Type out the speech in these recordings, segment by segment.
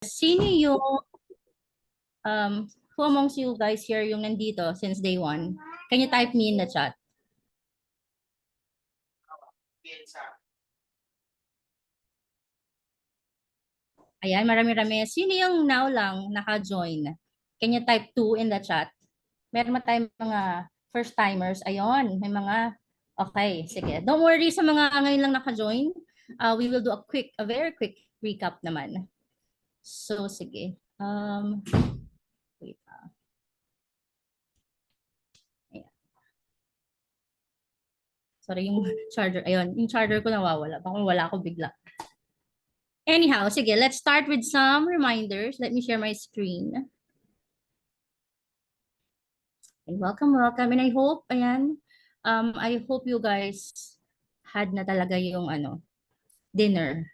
Sino yung, who amongst you guys here yung nandito since day one? Can you type me in the chat? Ayan, marami-rami. Sino yung now lang naka-join? Can you type 2 in the chat? Meron tayong mga first timers. Ayun, may mga, okay, sige. Don't worry sa mga ngayon lang naka-join. We will do a very quick recap naman. So, sige. Wait. Ayan. Sorry, yung charger. Ayun, yung charger ko nawawala. Baka wala ako bigla. Anyhow, sige, let's start with some reminders. Let me share my screen. And welcome. And I hope you guys had na talaga yung dinner.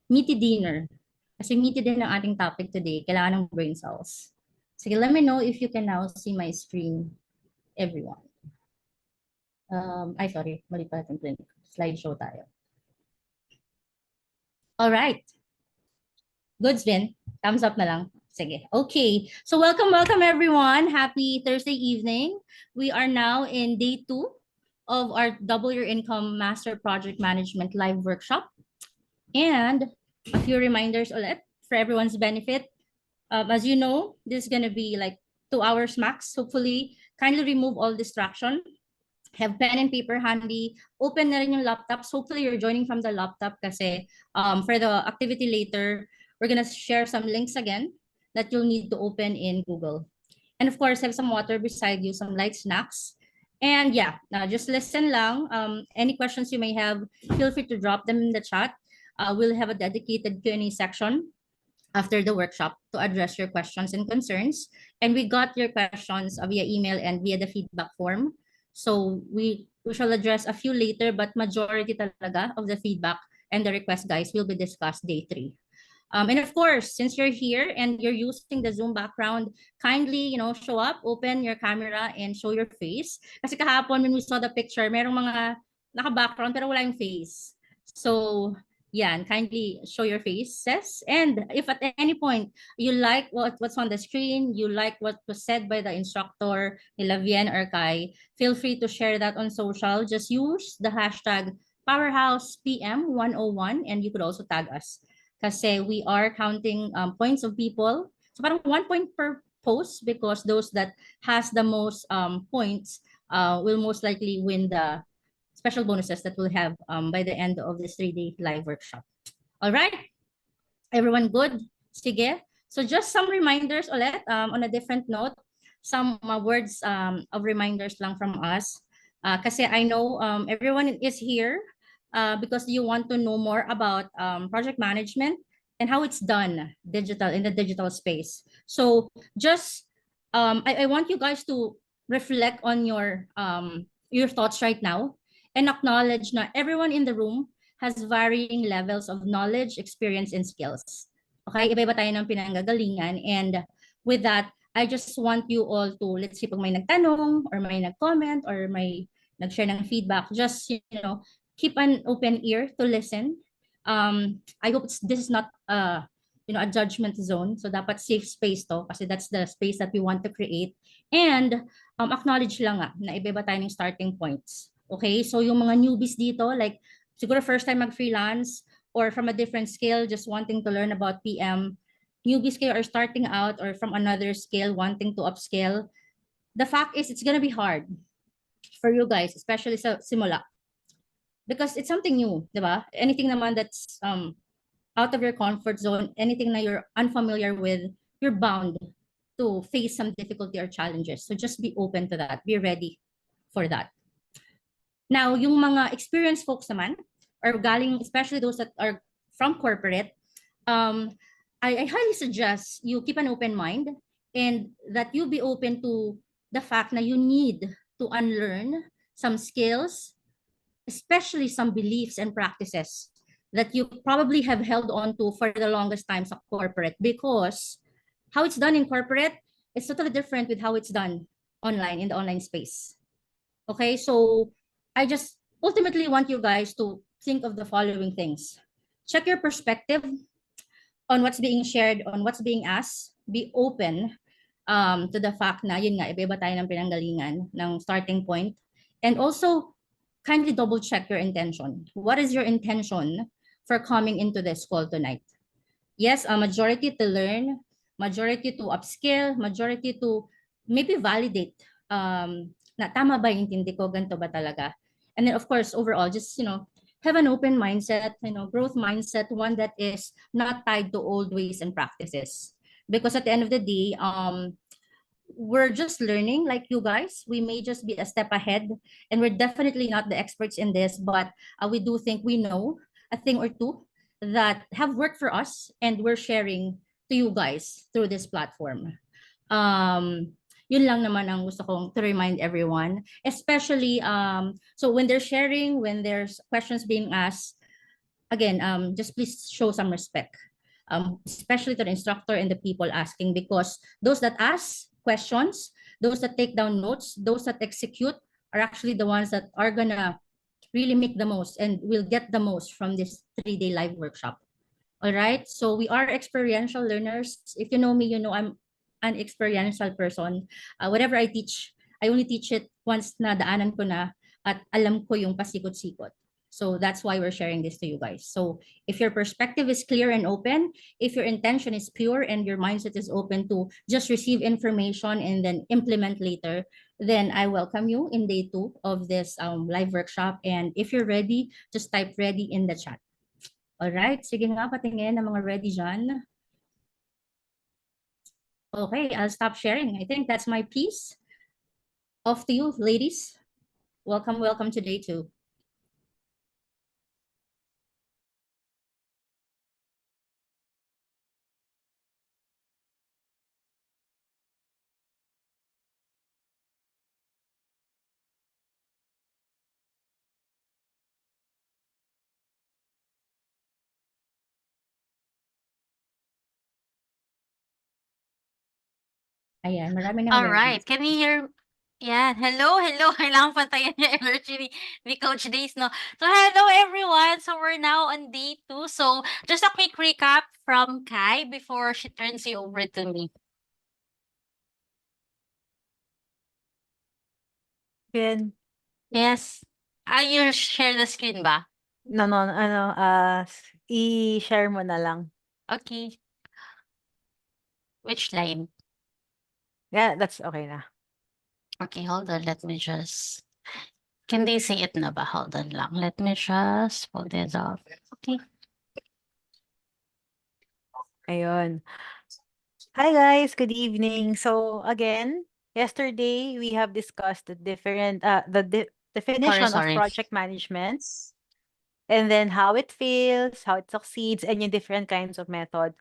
Meaty dinner. Kasi meaty din ang ating topic today. Kailangan ng brain cells. Sige, let me know if you can now see my screen, everyone. Sorry, mali pa natin slideshow tayo. All right. Goods din. Thumbs up na lang. Sige. Okay. So welcome everyone. Happy Thursday evening. We are now in day 2 of our Double Your Income Master Project Management live workshop. And a few reminders ulit for everyone's benefit. As you know, this is going to be like 2 hours max. Hopefully, kindly remove all distraction. Have pen and paper handy. Open na rin yung laptops. Hopefully, you're joining from the laptop kasi for the activity later, we're going to share some links again that you'll need to open in Google. And of course, have some water beside you, some light snacks. And yeah, just listen lang. Any questions you may have, feel free to drop them in the chat. We'll have a dedicated Q&A section after the workshop to address your questions and concerns. And we got your questions via email and via the feedback form. So we shall address a few later, but majority talaga of the feedback and the request, guys, will be discussed day 3. And of course, since you're here and you're using the Zoom background, kindly, show up, open your camera and show your face. Kasi kahapon when we saw the picture, merong mga naka-background pero wala yung face. So, yan, kindly show your faces. And if at any point you like what's on the screen, you like what was said by the instructor, nila Vien or Kai, feel free to share that on social. Just use the hashtag PowerhousePM101 and you could also tag us. Kasi we are counting points of people. So parang 1 point per post because those that has the most points will most likely win the special bonuses that we'll have by the end of this 3-day live workshop. All right, everyone good? Sige. So just some reminders ulit on a different note, some words of reminders lang from us. Kasi I know everyone is here because you want to know more about project management and how it's done in the digital space. So just I want you guys to reflect on your thoughts right now and acknowledge that everyone in the room has varying levels of knowledge, experience, and skills. Okay, iba-iba tayo ng pinanggagalingan. And with that, I just want you all to, let's see, pag may nagtanong or may nag-comment or may nag-share ng feedback, just, keep an open ear to listen. I hope this is not a judgment zone. So dapat safe space to kasi that's the space that we want to create. And acknowledge lang nga na iba-iba tayo ng starting points. Okay, so yung mga newbies dito, like siguro first time mag-freelance or from a different scale, just wanting to learn about PM, newbies kayo or starting out or from another scale, wanting to upscale, the fact is it's gonna be hard for you guys, especially sa simula. Because it's something new, di ba? Anything naman that's out of your comfort zone, anything na you're unfamiliar with, you're bound to face some difficulty or challenges. So just be open to that. Be ready for that. Now, yung mga experienced folks naman, or galing, especially those that are from corporate, I highly suggest you keep an open mind and that you be open to the fact na you need to unlearn some skills, especially some beliefs and practices that you probably have held on to for the longest time sa corporate, because how it's done in corporate is totally different with how it's done online, in the online space. Okay, so I just ultimately want you guys to think of the following things. Check your perspective. on what's being shared, on what's being asked, be open to the fact na yun nga, iba-iba tayo ng pinanggalingan ng starting point. And also, kindly double check your intention. What is your intention for coming into this call tonight? Yes, a majority to learn, majority to upskill, majority to maybe validate na tama ba yung intindi ko, ganito ba talaga? And then of course, overall, just, have an open mindset, growth mindset, one that is not tied to old ways and practices. Because at the end of the day, we're just learning like you guys. We may just be a step ahead, and we're definitely not the experts in this, but we do think we know a thing or two that have worked for us, and we're sharing to you guys through this platform. Yun lang naman ang gusto kong to remind everyone, especially so when they're sharing, when there's questions being asked, again, just please show some respect, especially to the instructor and the people asking, because those that ask questions, those that take down notes, those that execute are actually the ones that are gonna really make the most and will get the most from this 3-day live workshop. All right, so we are experiential learners. If you know me, you know I'm an experiential person. Whatever I teach, I only teach it once na daanan ko na at alam ko yung pasikot-sikot. So that's why we're sharing this to you guys. So if your perspective is clear and open, if your intention is pure and your mindset is open to just receive information and then implement later, then I welcome you in day 2 of this live workshop. And if you're ready, just type ready in the chat. All right, sige nga, patingin ng mga ready dyan. Okay, I'll stop sharing. I think that's my piece. Off to you, ladies. Welcome, welcome to day 2. Ayan, marami nang All right. ready. Can you hear? Yeah. Hello, hello. Kailangan pantayan niya energy ni Coach Days, no? So, hello, everyone. So, we're now on day 2. So, just a quick recap from Kai before she turns you over to me. Yan. Yes. You share the screen ba? No, i-share mo na lang. Okay. Which line? Yeah, that's okay na. Okay, hold on. Let me just... Can they see it na ba? Hold on lang. Let me just pull this off. Okay. Ayun. Hi guys, good evening. So again, yesterday we have discussed the different definition of Sorry. project management, and then how it feels, how it succeeds, and yung different kinds of method.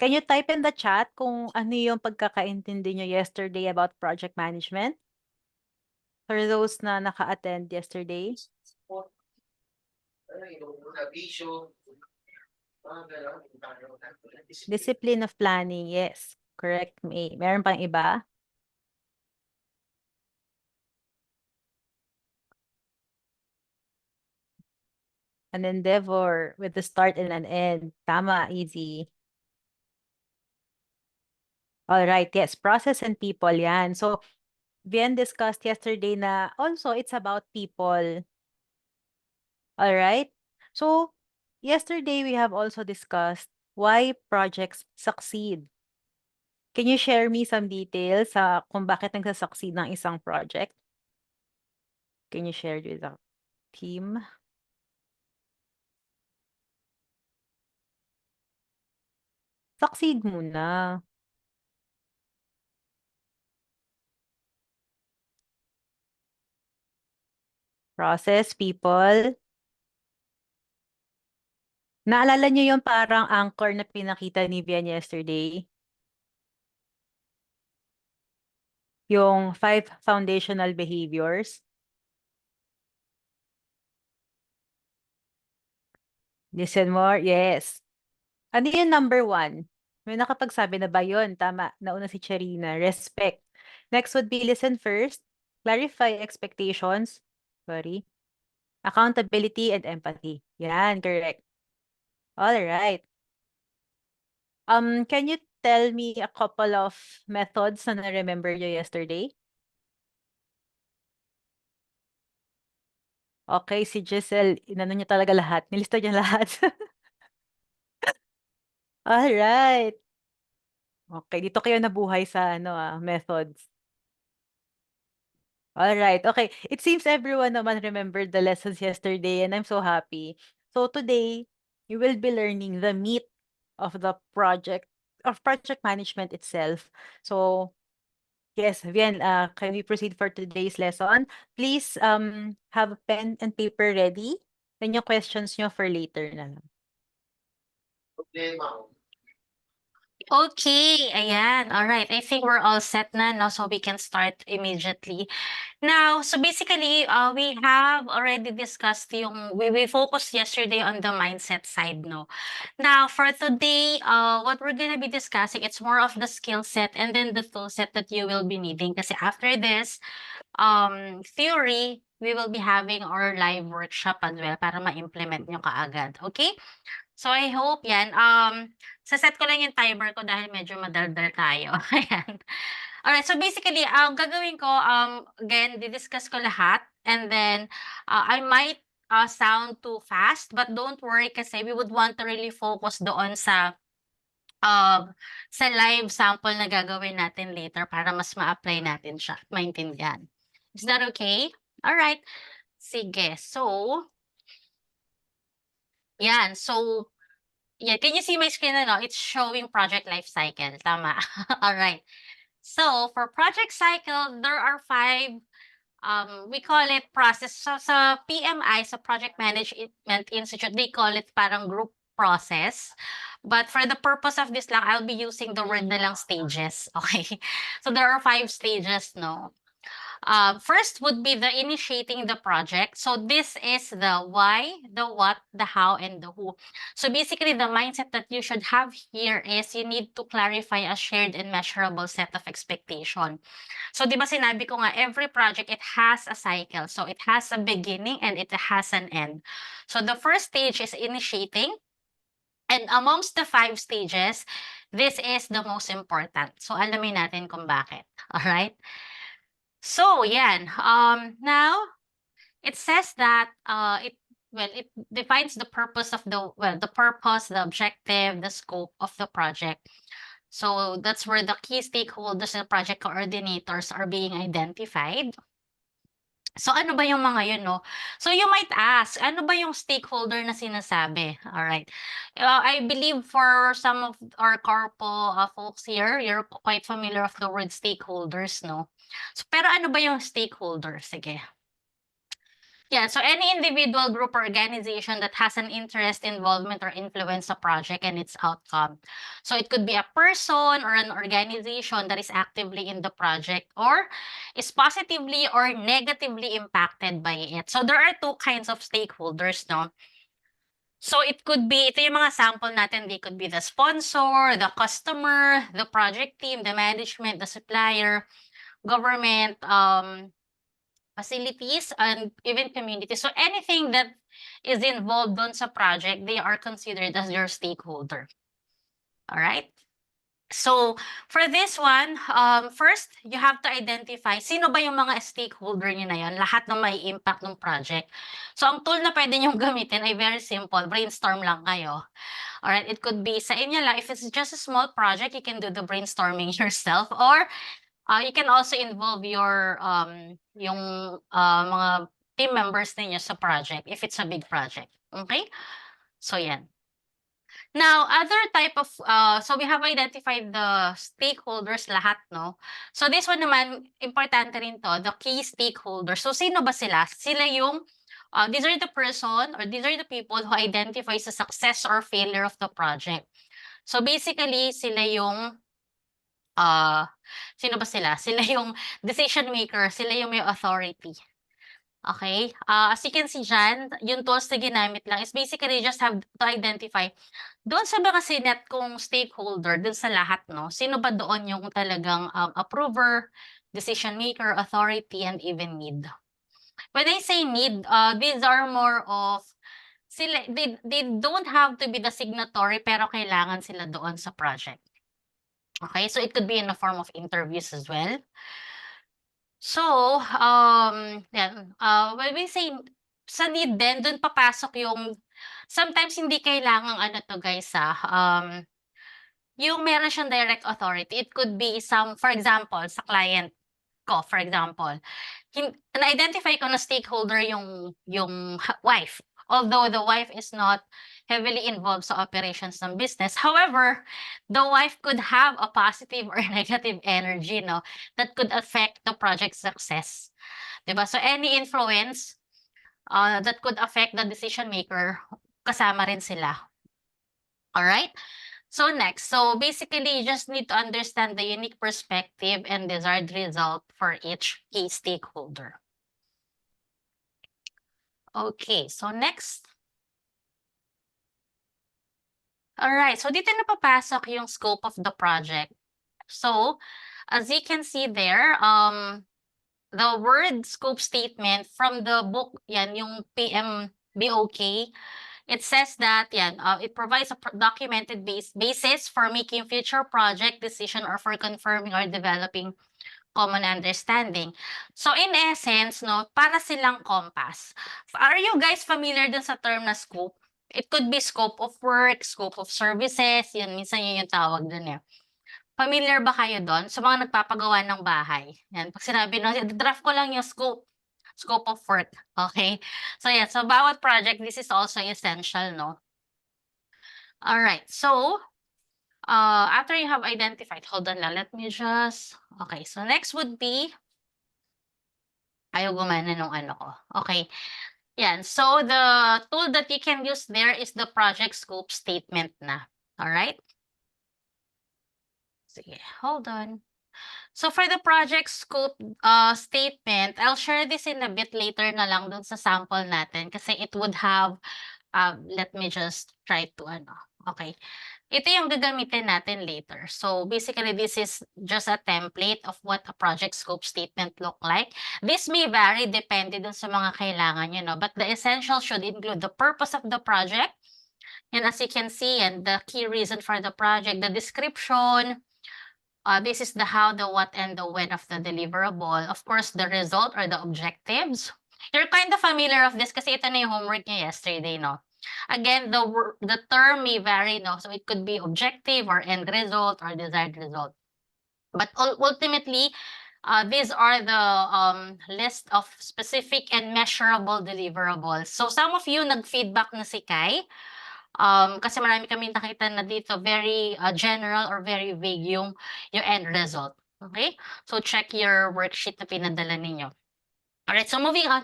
Can you type in the chat kung ano yung pagkakaintindi nyo yesterday about project management? For those na naka-attend yesterday. Discipline of planning, yes. Correct me. Meron pang iba? An endeavor with a start and an end. Tama, easy. All right, yes. Process and people, yan. So, Bien discussed yesterday na also it's about people. All right? So, yesterday we have also discussed why projects succeed. Can you share me some details sa kung bakit nagsasucceed ng isang project? Can you share with the team? Succeed muna. Process, people. Naalala niyo yung parang anchor na pinakita ni Vian yesterday? Yung 5 foundational behaviors. Listen more? Yes. Ano yung number 1? May nakapagsabi na ba yun? Tama. Nauna si Charina. Respect. Next would be listen first. Clarify expectations. Sorry. Accountability and empathy. Yan, correct. All right. Can you tell me a couple of methods na na-remember nyo yesterday? Okay, si Giselle, inano niya talaga lahat. Nilista niya lahat. Alright. Okay, dito kayo nabuhay sa methods. Alright, okay. It seems everyone naman remembered the lessons yesterday and I'm so happy. So today, you will be learning the meat of the project management itself. So yes, Vian, can we proceed for today's lesson? Please have a pen and paper ready. Then yung questions nyo for later na lang. Okay, ayan. All right. I think we're all set na, no? So we can start immediately. Now, so basically, we have already discussed we focused yesterday on the mindset side, no? Now, for today, what we're gonna be discussing, it's more of the skill set and then the tool set that you will be needing. Kasi after this, theory, we will be having our live workshop as well para ma-implement nyo kaagad. Okay? So I hope yan. Saset ko lang yung timer ko dahil medyo madaldal tayo. Ayan. Alright, so basically, ang gagawin ko, again, didiscuss ko lahat. And then, I might sound too fast, but don't worry kasi we would want to really focus doon sa live sample na gagawin natin later para mas ma-apply natin siya, maintindihan. Is that okay? Alright. Sige. So, yan. So, yeah, can you see my screen na, no? It's showing project life cycle. Tama. All right. So, for project cycle, there are 5, we call it process. So, sa PMI, sa Project Management Institute, they call it parang group process. But for the purpose of this lang, I'll be using the word na lang stages. Okay. So, there are 5 stages, no? First would be the initiating the project. So this is the why, the what, the how, and the who. So basically, the mindset that you should have here is you need to clarify a shared and measurable set of expectation. So di ba sinabi ko nga, every project, it has a cycle. So it has a beginning and it has an end. So the first stage is initiating. And amongst the 5 stages, this is the most important. So alamin natin kung bakit. All right? So, yan. Now, it says that it defines the purpose of the purpose, the objective, the scope of the project. So that's where the key stakeholders and project coordinators are being identified. So ano ba yung mga yun, no? So you might ask, ano ba yung stakeholder na sinasabi? All right. I believe for some of our corpo folks here, you're quite familiar of the word stakeholders, no? So pero ano ba yung stakeholder? Sige. Yeah, so any individual, group, or organization that has an interest, involvement, or influence a project and its outcome. So it could be a person or an organization that is actively in the project or is positively or negatively impacted by it. So there are 2 kinds of stakeholders, no? So it could be, ito yung mga sample natin, they could be the sponsor, the customer, the project team, the management, the supplier, government, facilities, and even community. So anything that is involved dun sa project, they are considered as your stakeholder. All right? So for this one, first, you have to identify sino ba yung mga stakeholder niyo na yan, lahat ng may impact ng project. So ang tool na pwede niyong gamitin ay very simple, brainstorm lang kayo. All right, it could be sa inyo lang, if it's just a small project, you can do the brainstorming yourself, or you can also involve your mga team members ninyo sa project if it's a big project. Okay? So yan. Now, other type of so we have identified the stakeholders lahat, no? So this one naman, importante rin to, the key stakeholders. So sino ba sila? Sila yung these are the person or these are the people who identifies the success or failure of the project. So basically, sila yung sino ba sila? Sila yung decision maker, sila yung may authority. Okay? As you can see dyan, yung tools na ginamit lang is basically just have to identify doon sa mga sinet kong stakeholder, doon sa lahat, no? Sino ba doon yung talagang approver, decision maker, authority, and even need. When I say need, these are more of they don't have to be the signatory pero kailangan sila doon sa project. Okay, so it could be in the form of interviews as well. So, when we say sa need din, dun papasok yung sometimes hindi kailangang ano to guys yung meron siyang direct authority. It could be for example, sa client ko, for example, na-identify ko na stakeholder yung wife. Although the wife is not heavily involved sa operations ng business. However, the wife could have a positive or negative energy, no, that could affect the project success. Diba? So any influence that could affect the decision maker, kasama rin sila. Alright? So next, so basically you just need to understand the unique perspective and desired result for each key stakeholder. Okay, so next. Alright, so dito na papasok yung scope of the project. So, as you can see there, the word scope statement from the book, yan, yung PMBOK, it says that it provides a documented basis for making future project decision or for confirming or developing common understanding. So in essence, no, para silang compass. Are you guys familiar dun sa term na scope? It could be scope of work, scope of services, yun, minsan yun yung tawag dun eh. Familiar ba kayo doon sa mga nagpapagawa ng bahay? Yan, pag sinabi no, draft ko lang yung scope of work, okay? So yeah, so bawat project, this is also essential, no? All right, so after you have identified, hold on lang, let me just, okay, so next would be, ayaw gumana nung ano ko, okay. Yan, so the tool that you can use there is the project scope statement na, all right? Sige, hold on. So for the project scope statement, I'll share this in a bit later na lang dun sa sample natin kasi it would have, let me just try to okay. Ito yung gagamitin natin later. So basically, this is just a template of what a project scope statement look like. This may vary depende dun sa mga kailangan nyo, no? But the essential should include the purpose of the project. And as you can see, and the key reason for the project, the description, this is the how, the what, and the when of the deliverable. Of course, the result or the objectives. You're kind of familiar of this kasi ito na yung homework niya yesterday, no? Again, the term may vary, no? So it could be objective or end result or desired result. But ultimately, these are the list of specific and measurable deliverables. So some of you nag-feedback na si Kai. Kasi marami kami nakita na dito very general or very vague yung end result. Okay? So check your worksheet na pinadala ninyo. Alright, so moving on.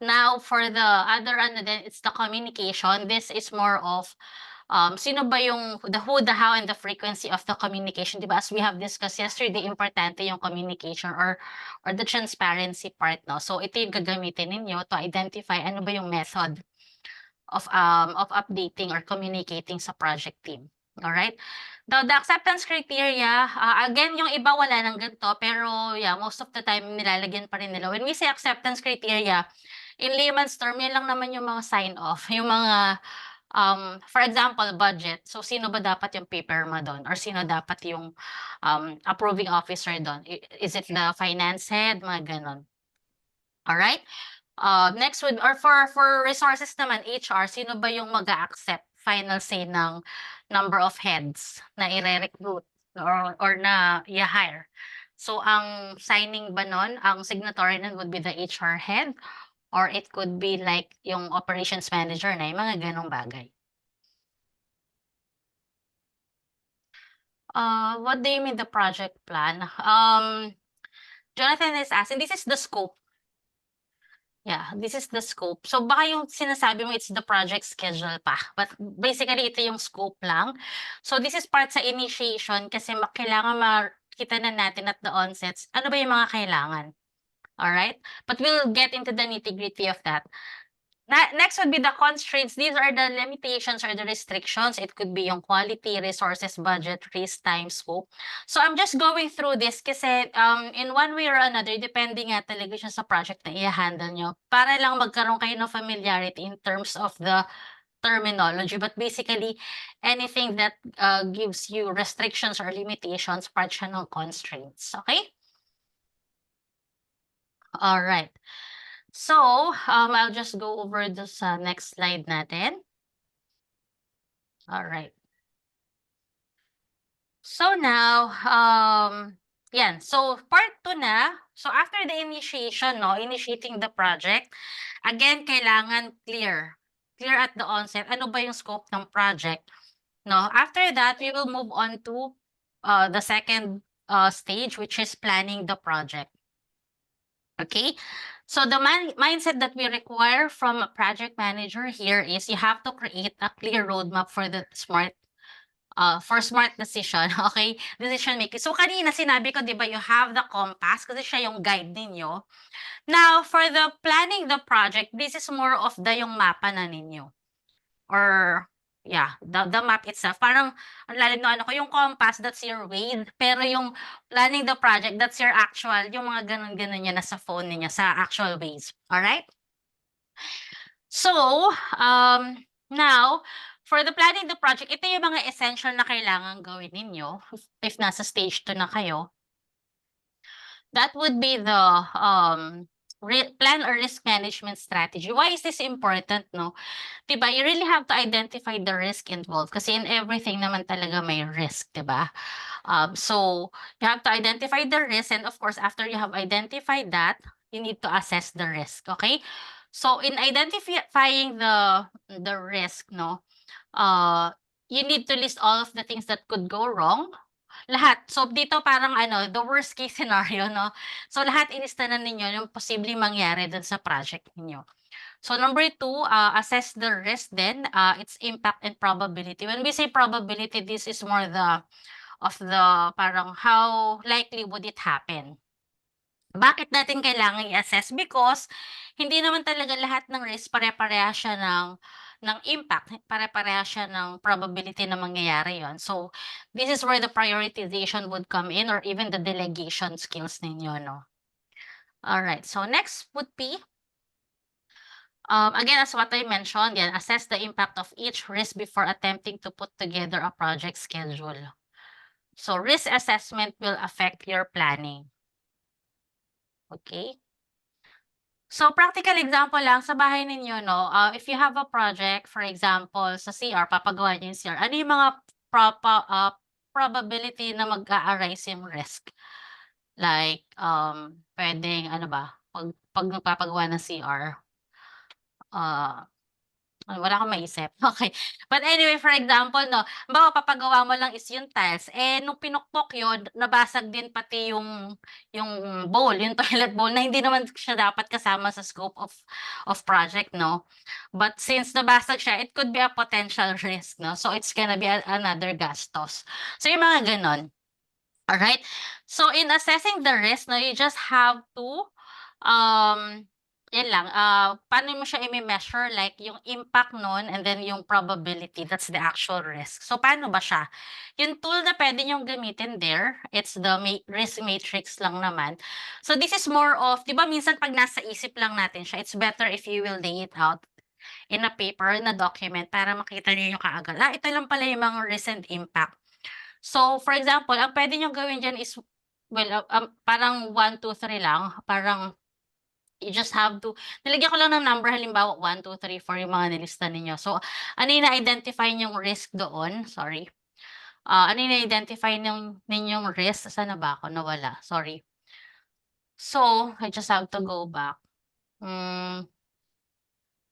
Now, for the other, then it's the communication. This is more of, sino ba yung, the who, the how, and the frequency of the communication. Diba? As we have discussed yesterday, importante yung communication or the transparency part, no? So, ito yung gagamitin ninyo to identify ano ba yung method of updating or communicating sa project team. Alright? The acceptance criteria, again, yung iba wala ng ganito, pero yeah, most of the time nilalagyan pa rin nila. When we say acceptance criteria, in layman's term, yan lang naman yung mga sign-off, yung mga, for example, budget. So, sino ba dapat yung paperma doon? Or sino dapat yung approving officer doon? Is it the finance head? Mga ganon. Alright? Next would, or for resources naman, HR, sino ba yung mag-accept final say ng number of heads na i-recruit or na i-hire? So, ang signing ba nun, ang signatory nun would be the HR head, or it could be like yung operations manager na yung mga ganong bagay. What do you mean the project plan? Jonathan is asking, this is the scope. Yeah, this is the scope. So baka yung sinasabi mo, it's the project schedule pa. But basically, ito yung scope lang. So this is part sa initiation kasi kailangan makita na natin at the onsets, ano ba yung mga kailangan. Alright? But we'll get into the nitty-gritty of that. Next would be the constraints. These are the limitations or the restrictions. It could be yung quality, resources, budget, risk, time, scope. So I'm just going through this kasi in one way or another, depending nga talaga siya sa project na i-handle nyo, para lang magkaroon kayo ng familiarity in terms of the terminology, but basically anything that gives you restrictions or limitations, partial constraints. Okay? All right. So, I'll just go over this sa next slide natin. All right. So now, yan. So part 2 na. So after the initiation, no, initiating the project, again, kailangan clear. Clear at the onset. Ano ba yung scope ng project? No, after that, we will move on to the second stage, which is planning the project. Okay, so the mindset that we require from a project manager here is you have to create a clear roadmap for the smart decision, okay? Decision making. So kanina sinabi ko, 'di ba, you have the compass kasi siya yung guide ninyo. Now, for the planning the project, this is more of yung mapa na ninyo. Or yeah, the map itself. Parang ang lalim ng ano ko, yung compass, that's your way. Pero yung planning the project, that's your actual, yung mga ganun-ganun yan nasa phone ninyo, sa actual ways. Alright? So, now, for the planning the project, ito yung mga essential na kailangan gawin ninyo if nasa stage 2 na kayo. That would be the plan or risk management strategy. Why is this important, no? Diba, you really have to identify the risk involved kasi in everything naman talaga may risk, diba? So, you have to identify the risk, and of course, after you have identified that, you need to assess the risk, okay? So, in identifying the risk, no, you need to list all of the things that could go wrong. Lahat. So, dito parang ano, the worst case scenario, no? So, lahat ilista na ninyo yung posibleng mangyari dun sa project ninyo. So, number 2, assess the risk then, its impact and probability. When we say probability, this is more of the parang how likely would it happen. Bakit natin kailangan i-assess? Because hindi naman talaga lahat ng risk pare-parehas siya ng impact, pare-parehas siya ng probability na mangyayari yon. So, this is where the prioritization would come in, or even the delegation skills ninyo, no? Alright, so next would be, again, as what I mentioned, yan, assess the impact of each risk before attempting to put together a project schedule. So, risk assessment will affect your planning. Okay? So, practical example lang sa bahay ninyo, no, if you have a project, for example, sa CR, papagawa niyo yung CR, ano yung mga probability na mag-a-arise yung risk? Like, puwedeng ano ba, pag nagpapagawa ng CR, wala akong maisip, okey. But anyway, for example, 'no, halimbawa papagawa mo lang is yung tiles, eh, nung pinukpok yun, nabasag din pati yung bowl, yung toilet bowl na hindi naman siya dapat kasama sa scope of project, 'no. But since nabasag siya, it could be a potential risk, 'no, so it's gonna be another gastos. So yung mga gano'n, alright? So in assessing the risk, 'no, you just have to, yan lang, paano mo siya ime-measure, like yung impact nun and then yung probability, that's the actual risk. So paano ba siya? Yung tool na pwede niyong gamitin there, it's the risk matrix lang naman. So this is more of, 'di ba minsan 'pag nasa isip lang natin siya, it's better if you will lay it out in a paper, na document, para makita niyo yung kaagad, ito lang pala yung mga recent impact. So for example, ang pwede niyong gawin diyan is, well, parang 1, 2, 3 lang, parang you just have to, nilagyan ko lang ng number, halimbawa 1, 2, 3, 4 yung mga nilista ninyo. So, ano yung na-identify niyong risk doon? Sorry. Ano yung na-identify ninyong risk? Saan na ba ako? Nawala. Sorry. So, I just have to go back.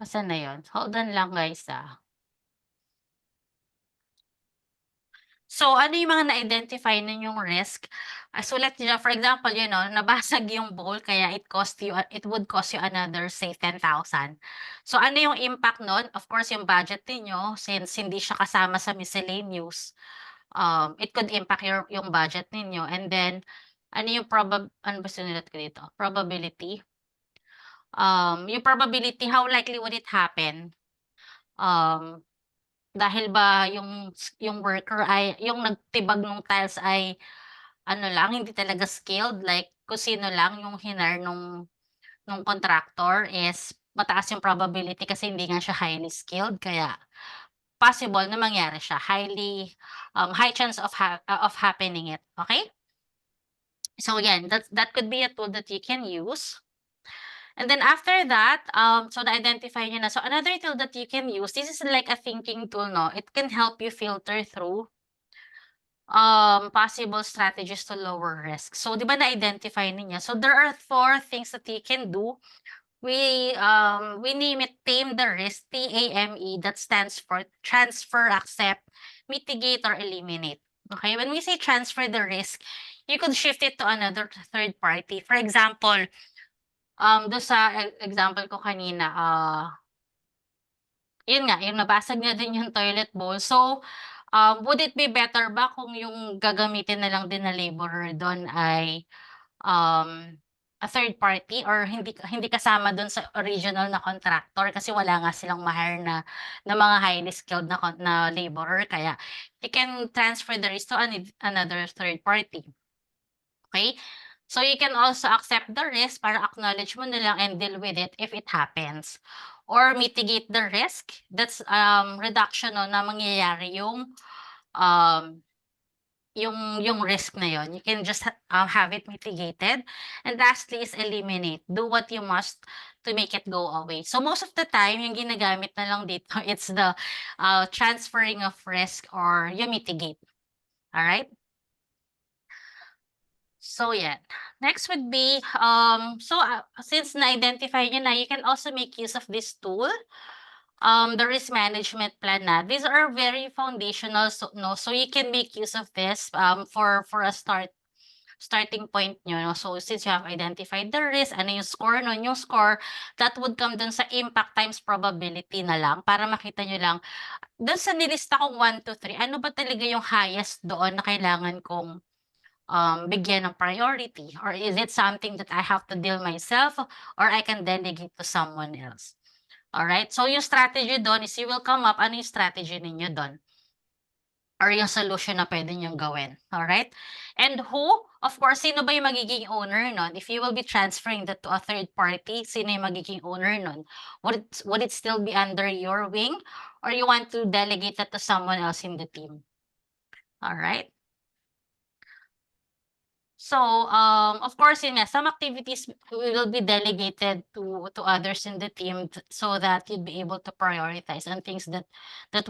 Asan na yun? Hold on lang, guys, So, ano yung mga na-identify ninyong risk? Sulat niyo, for example, you know, nabasag yung bowl kaya it would cost you another, say, 10,000. So, ano yung impact nun? Of course, yung budget niyo, since hindi siya kasama sa miscellaneous, it could impact yung budget ninyo. And then, ano yung ano ba sinulat ko dito? Probability. Yung probability, how likely would it happen? Dahil ba yung worker ay yung nagtibag nung tiles ay ano lang, hindi talaga skilled, like kung sino lang yung hinar nung contractor is mataas yung probability kasi hindi nga siya highly skilled kaya possible na mangyari siya, high chance of happening it, okay? So again, that could be a tool that you can use. And then after that, so na-identify niyo na. So another tool that you can use, this is like a thinking tool, no? It can help you filter through possible strategies to lower risk. So, di ba na-identify ninyo? So, there are 4 things that you can do. We name it tame the risk, TAME, that stands for transfer, accept, mitigate, or eliminate. Okay, when we say transfer the risk, you could shift it to another third party. For example, doon sa example ko kanina, yun nga, yung nabasag na din yung toilet bowl. So, would it be better ba kung yung gagamitin na lang din na laborer do'n ay, a third party or hindi kasama do'n sa original na contractor kasi wala nga silang ma-hire na mga highly skilled na laborer kaya they can transfer the risk to another third party. Okay? So, you can also accept the risk para acknowledge mo na lang and deal with it if it happens. Or mitigate the risk, that's, reduction 'no na mangyayari yung risk na yun. You can just have it mitigated. And lastly is eliminate. Do what you must to make it go away. So, most of the time yung ginagamit na lang dito, it's the, transferring of risk or you mitigate. Alright? So, yeah. Next would be, since na-identify niyo na, you can also make use of this tool, the risk management plan na. These are very foundational, so you can make use of this, for a starting point niyo, no? So, since you have identified the risk, ano yung score nun? Yung score, that would come dun sa impact times probability na lang para makita niyo lang, dun sa nilista kong 1 to 3, ano ba talaga yung highest doon na kailangan kong bigyan ng priority? Or is it something that I have to deal myself or I can delegate to someone else? Alright? So, yung strategy doon is you will come up, ano yung strategy ninyo doon? Or yung solution na pwede niyong gawin. Alright? And who? Of course, sino ba yung magiging owner nun? If you will be transferring that to a third party, sino yung magiging owner nun? Would it still be under your wing? Or you want to delegate that to someone else in the team? Alright? So, of course, yun nga, some activities will be delegated to others in the team so that you'd be able to prioritize on things that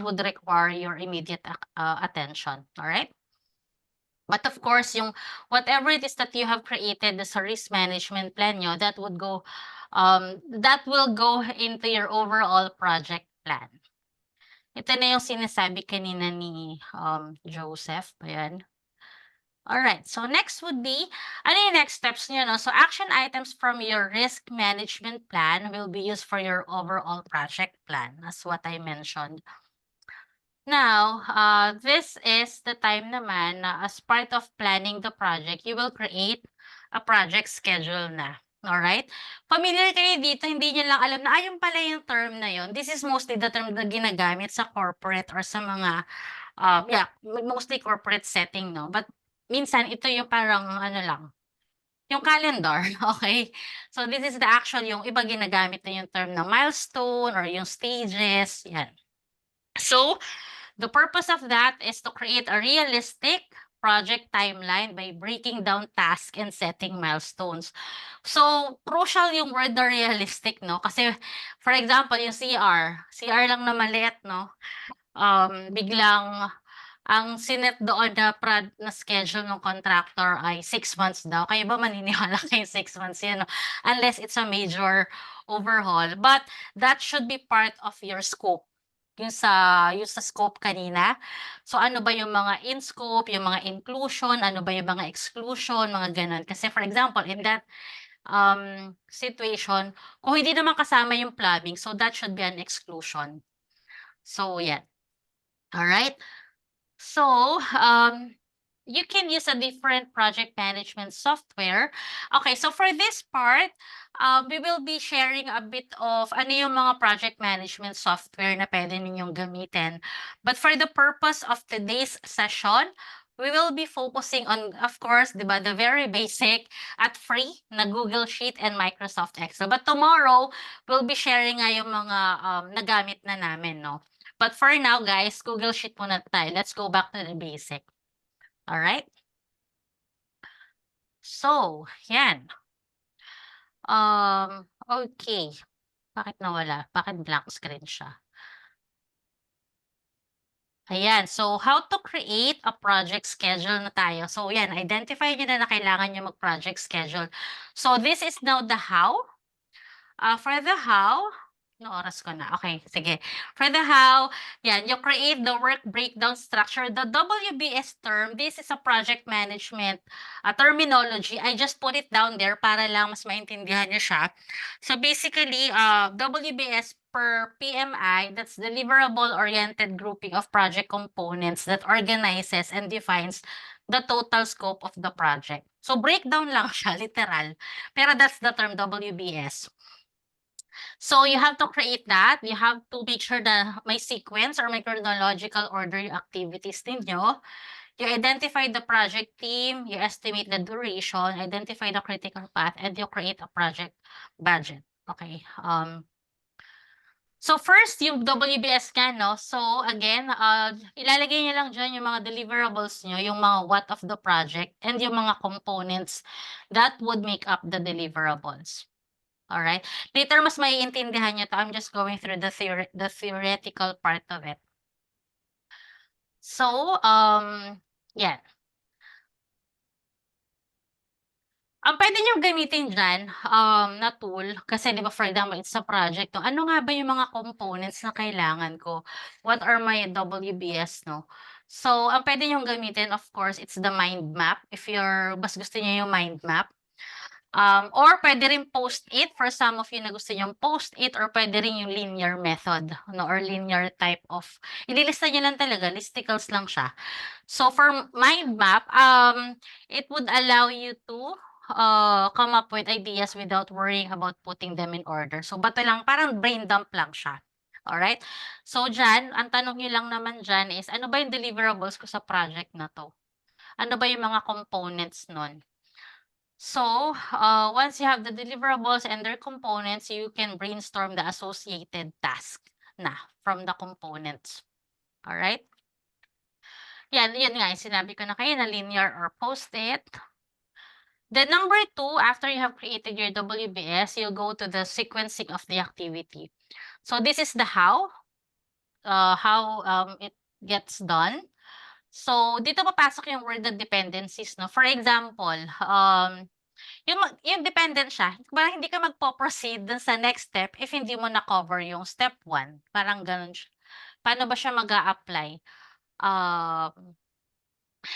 would require your immediate attention. All right? But of course, yung whatever it is that you have created as a risk management plan nyo, that will go into your overall project plan. Ito na yung sinasabi kanina ni Joseph. Ayan. Alright, so next would be, ano yung next steps nyo, no? So action items from your risk management plan will be used for your overall project plan, as what I mentioned. Now, this is the time naman na as part of planning the project, you will create a project schedule na. Alright? Familiar kayo dito, hindi nyo lang alam na, ayun pala yung term na yun. This is mostly the term na ginagamit sa corporate or sa mga, mostly corporate setting, no? But minsan, ito yung parang ano lang, yung calendar, okay? So, this is the actual, yung iba ginagamit na yung term na milestone or yung stages, yan. So, the purpose of that is to create a realistic project timeline by breaking down tasks and setting milestones. So, crucial yung word na realistic, no? Kasi, for example, yung CR lang na maliit, no? Biglang, ang sinet doon na schedule ng contractor ay 6 months daw. Kayo ba maniniwala kayo 6 months yun, no? Unless it's a major overhaul. But that should be part of your scope. Yung sa scope kanina. So, ano ba yung mga in scope, yung mga inclusion, ano ba yung mga exclusion, mga ganun. Kasi for example, in that situation, kung hindi naman kasama yung plumbing, so that should be an exclusion. So, yeah. Alright? So, you can use a different project management software. Okay, so for this part, we will be sharing a bit of ano yung mga project management software na pwede ninyong gamitin. But for the purpose of today's session, we will be focusing on, of course, di ba, the very basic at free na Google Sheet and Microsoft Excel. But tomorrow, we'll be sharing nga yung mga nagamit na namin, no? But for now, guys, Google Sheet muna tayo. Let's go back to the basic. Alright? So, yan. Okay. Bakit nawala? Bakit blank screen siya? Ayan. So, how to create a project schedule na tayo. So, yan. Identify nyo na kailangan nyo mag-project schedule. So, this is now the how. For the how, no oras ko na. Okay, sige. For the how, yan, you create the work breakdown structure. The WBS term, this is a project management terminology. I just put it down there para lang mas maintindihan nyo siya. So basically, WBS per PMI, that's deliverable-oriented grouping of project components that organizes and defines the total scope of the project. So breakdown lang siya, literal. Pero that's the term WBS. So you have to create that. You have to make sure na may sequence or may chronological order yung activities ninyo. You identify the project team, you estimate the duration, identify the critical path, and you create a project budget. Okay. So first, yung WBS nga, no? So again, ilalagay niyo lang dyan yung mga deliverables nyo, yung mga what of the project, and yung mga components that would make up the deliverables. Alright? Later, mas maiintindihan nyo to. I'm just going through the theoretical part of it. So, yan. Ang pwede nyo gamitin dyan, na tool, kasi di ba, for example, it's a project, no? Ano nga ba yung mga components na kailangan ko? What are my WBS, no? So, ang pwede nyo gamitin, of course, it's the mind map. If mas gusto nyo yung mind map. Or pwede rin post-it for some of you na gusto nyong post-it, or pwede rin yung linear method, no, or linear type of, ililista nyo lang talaga, listicles lang siya. So for mind map, it would allow you to come up with ideas without worrying about putting them in order. So bato lang, parang brain dump lang siya. Alright? So dyan, ang tanong nyo lang naman dyan is, ano ba yung deliverables ko sa project na to? Ano ba yung mga components nun? So, once you have the deliverables and their components, you can brainstorm the associated task na from the components. Alright? Yan nga, sinabi ko na kayo na linear or post-it. Then number 2, after you have created your WBS, you go to the sequencing of the activity. So this is the how it gets done. So dito papasok yung word na dependencies, no? For example, yung dependent siya, parang hindi ka magpo-proceed dun sa next step if hindi mo na-cover yung step 1. Parang ganun siya. Paano ba siya mag-a-apply?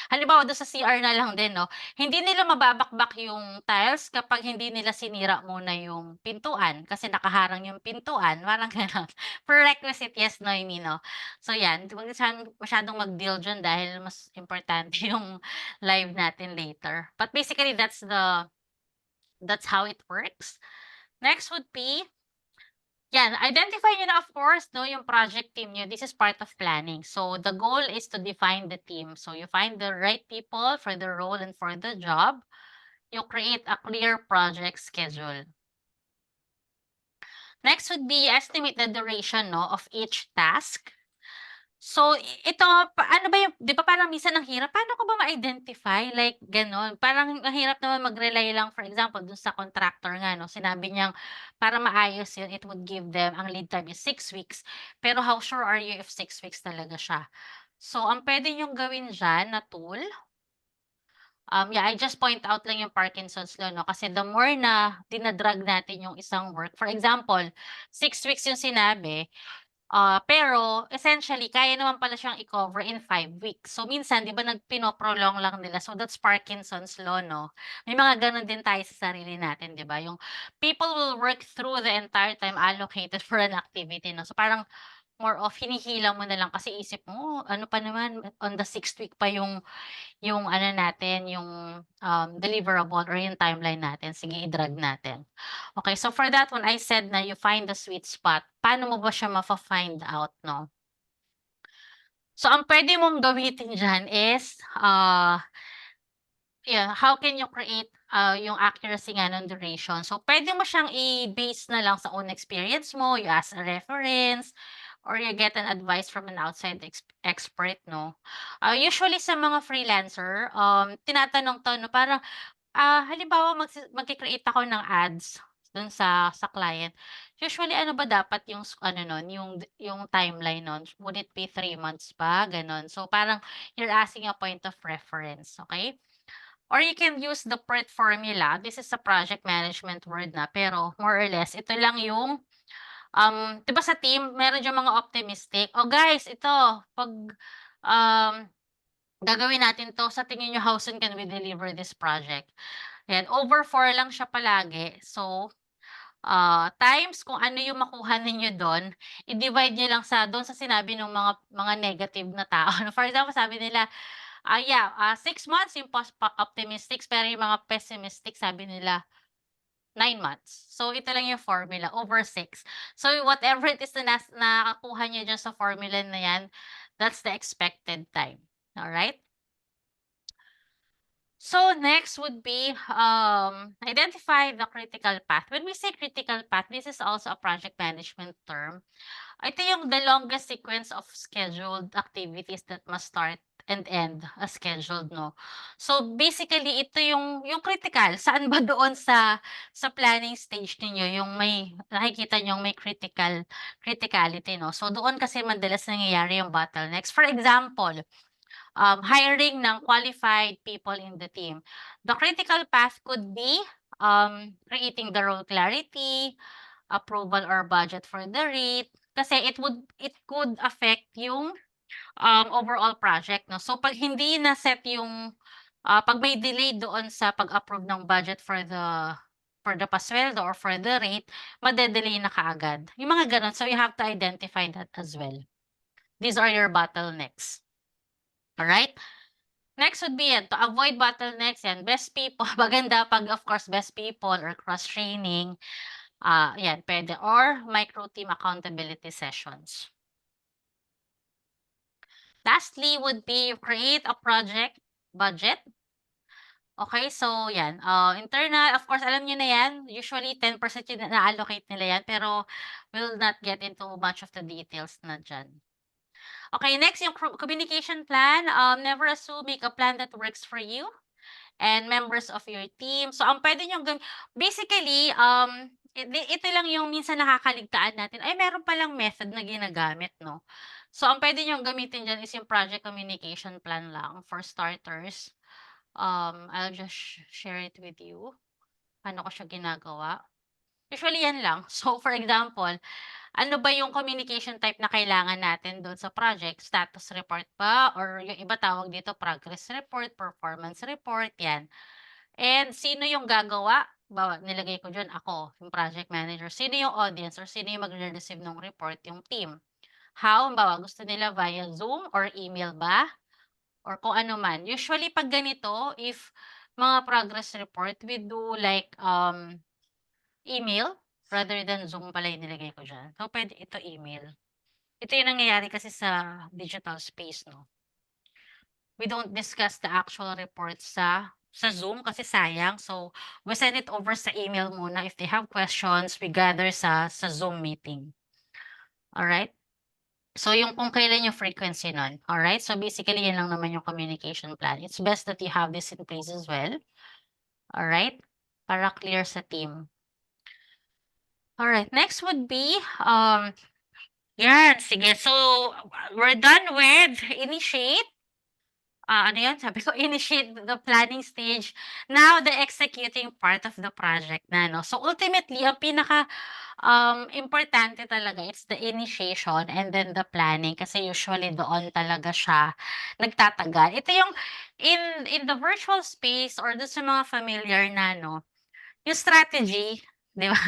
Halimbawa dun sa CR na lang din, no? Hindi nila mababakbak yung tiles kapag hindi nila sinira muna yung pintuan kasi nakaharang yung pintuan, parang gano'n. Prerequisite, yes, no, I mean, no? So yan, huwag masyadong mag-deal dyan dahil mas importante yung live natin later. But basically, that's how it works. Next would be, yan, identify nyo na, of course, no, yung project team nyo. This is part of planning. So the goal is to define the team. So you find the right people for the role and for the job. You create a clear project schedule. Next would be estimate the duration, no, of each task. So, ito, ano ba yung, di ba parang minsan ang hirap, paano ko ba ma-identify? Like, gano'n. Parang ang hirap naman mag-rely lang, for example, dun sa contractor nga, no? Sinabi niyang, para maayos yun, it would give them, ang lead time is 6 weeks. Pero how sure are you if 6 weeks talaga siya? So, ang pwede niyong gawin dyan na tool, yeah, I just point out lang yung Parkinson's law, no? Kasi the more na dinadrag natin yung isang work, for example, 6 weeks yung sinabi, pero essentially kaya naman pala siyang i-cover in 5 weeks. So minsan 'di ba pino-prolong lang nila. So that's Parkinson's law, no? May mga gano'n din tayo sa sarili natin, 'di ba? Yung people will work through the entire time allocated for an activity, no? So parang more of hinihila mo na lang kasi isip mo, "Oh, ano pa naman on the 6th week pa yung ano natin, yung deliverable or yung timeline natin, sige i-drag natin." Okay, so for that one, I said na you find the sweet spot. Paano mo ba siya mafa-find out, no? So, ang pwede mong gamitin diyan is, yeah, how can you create, yung accuracy nga ng duration? So, pwede mo siyang i-base na lang sa own experience mo, you ask a reference, or you get an advice from an outside expert, no? Usually sa mga freelancer, tinatanong 'to 'no, parang, halimbawa magke-create ako ng ads dun sa client. Usually ano ba dapat yung ano nun, yung timeline nun? Would it be 3 months ba, gano'n? So, parang you're asking a point of reference, okay? Or you can use the PERT formula. This is a project management word na, pero more or less ito lang yung, 'di ba sa team meron diyang mga optimistic, "Oh guys ito 'pag, um, gagawin natin 'to, sa tingin niyo how soon can we deliver this project?" Ayan, over 4 lang siya palagi. So, times kung ano yung makuha ninyo dun, i-divide niyo lang dun sa sinabi ng mga negative na tao. For example, sabi nila, yeah, 6 months yung optimistics, pero yung mga pessimistic sabi nila 9 months. So, ito lang yung formula, over 6. So, whatever it is na nakakuha niyo diyan sa formula na yan, that's the expected time. Alright? So, next would be, identify the critical path. When we say critical path, this is also a project management term. Ito yung the longest sequence of scheduled activities that must start and end as scheduled, no? So, basically, ito yung critical. Saan ba doon sa planning stage ninyo yung may nakikita niyong may criticality, no? So, doon kasi madalas nangyayari yung bottlenecks. For example, hiring ng qualified people in the team. The critical path could be, creating the role clarity, approval or budget for the rate, kasi it could affect yung, overall project 'no. So 'pag hindi na-set yung, 'pag may delay doon sa pag-approve ng budget for the pasweldo or for the rate, made-delay na kaagad, yung mga gano'n. So you have to identify that as well. These are your bottlenecks, alright? Next would be yan, to avoid bottlenecks yan, best people, maganda 'pag of course best people or cross-training. Yan puwede or micro team accountability sessions. Lastly would be you create a project budget. Okay, so yan, internal of course alam niyo na yan, usually 10% yung na-allocate nila yan, pero we'll not get into much of the details na diyan. Okay, next yung communication plan, never assume, make a plan that works for you and members of your team. So, ang puwede niyong basically, ito lang yung minsan nakakaligtaan natin, ay meron palang method na ginagamit 'no. So, ang puwede niyong gamitin diyan is yung project communication plan lang for starters. I'll just share it with you, paano ko siya ginagawa. Usually yan lang. So, for example, ano ba yung communication type na kailangan natin do'n sa project, status report ba or yung iba tawag dito progress report, performance report, 'yan. And sino yung gagawa? Halimbawa, nilagay ko diyan ako, yung project manager. Sino yung audience or sino yung magre-receive ng report? Yung team. How? Halimbawa, gusto nila via Zoom or email ba? Or kung ano man. Usually 'pag ganito, if mga progress report, we do like, email rather than Zoom pala yung nilagay ko diyan. So, puwede ito email. Ito yung nangyayari kasi sa digital space 'no. We don't discuss the actual report sa Zoom kasi sayang. So, we send it over sa email muna. If they have questions, we gather sa Zoom meeting. Alright? So, yung kung kailan yung frequency nun. Alright? So, basically, yan lang naman yung communication plan. It's best that you have this in place as well. Alright? Para clear sa team. Alright, next would be, yan, sige. So, we're done with initiate. Ano yun? Sabi ko, initiate the planning stage. Now, the executing part of the project na, no? So, ultimately, ang pinaka importante talaga, it's the initiation and then the planning. Kasi usually doon talaga siya nagtatagal. Ito yung in the virtual space or doon sa mga familiar na, no? Yung strategy, 'di ba?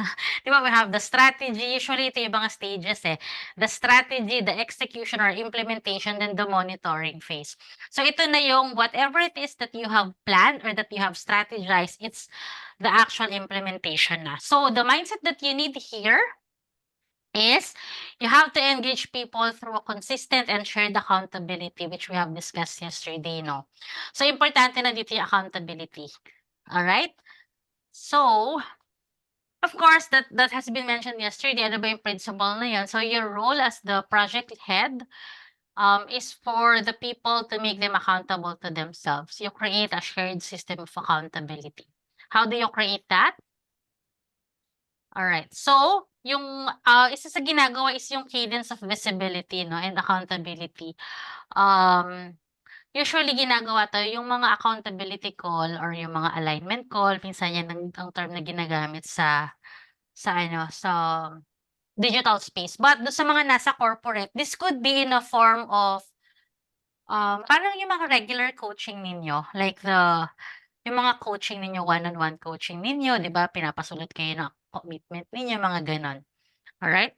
'Di ba we have the strategy, usually ito yung mga stages, eh. The strategy, the execution or implementation, then the monitoring phase. So ito na yung whatever it is that you have planned or that you have strategized, it's the actual implementation na. So the mindset that you need here is you have to engage people through a consistent and shared accountability, which we have discussed yesterday, no? So, importante na dito yung accountability. Alright? So, of course, that has been mentioned yesterday. Ano ba yung principle na yun? So, your role as the project head is for the people to make them accountable to themselves. You create a shared system of accountability. How do you create that? Alright. So, yung isa sa ginagawa is yung cadence of visibility, no, and accountability. Usually ginagawa 'to yung mga accountability call or yung mga alignment call, minsan yan ang term na ginagamit sa digital space. But dun sa mga nasa corporate, this could be in a form of, parang yung mga regular coaching ninyo, like yung mga coaching ninyo, one-on-one coaching ninyo, 'di ba, pinapasulat kayo ng commitment ninyo, mga gano'n. Alright?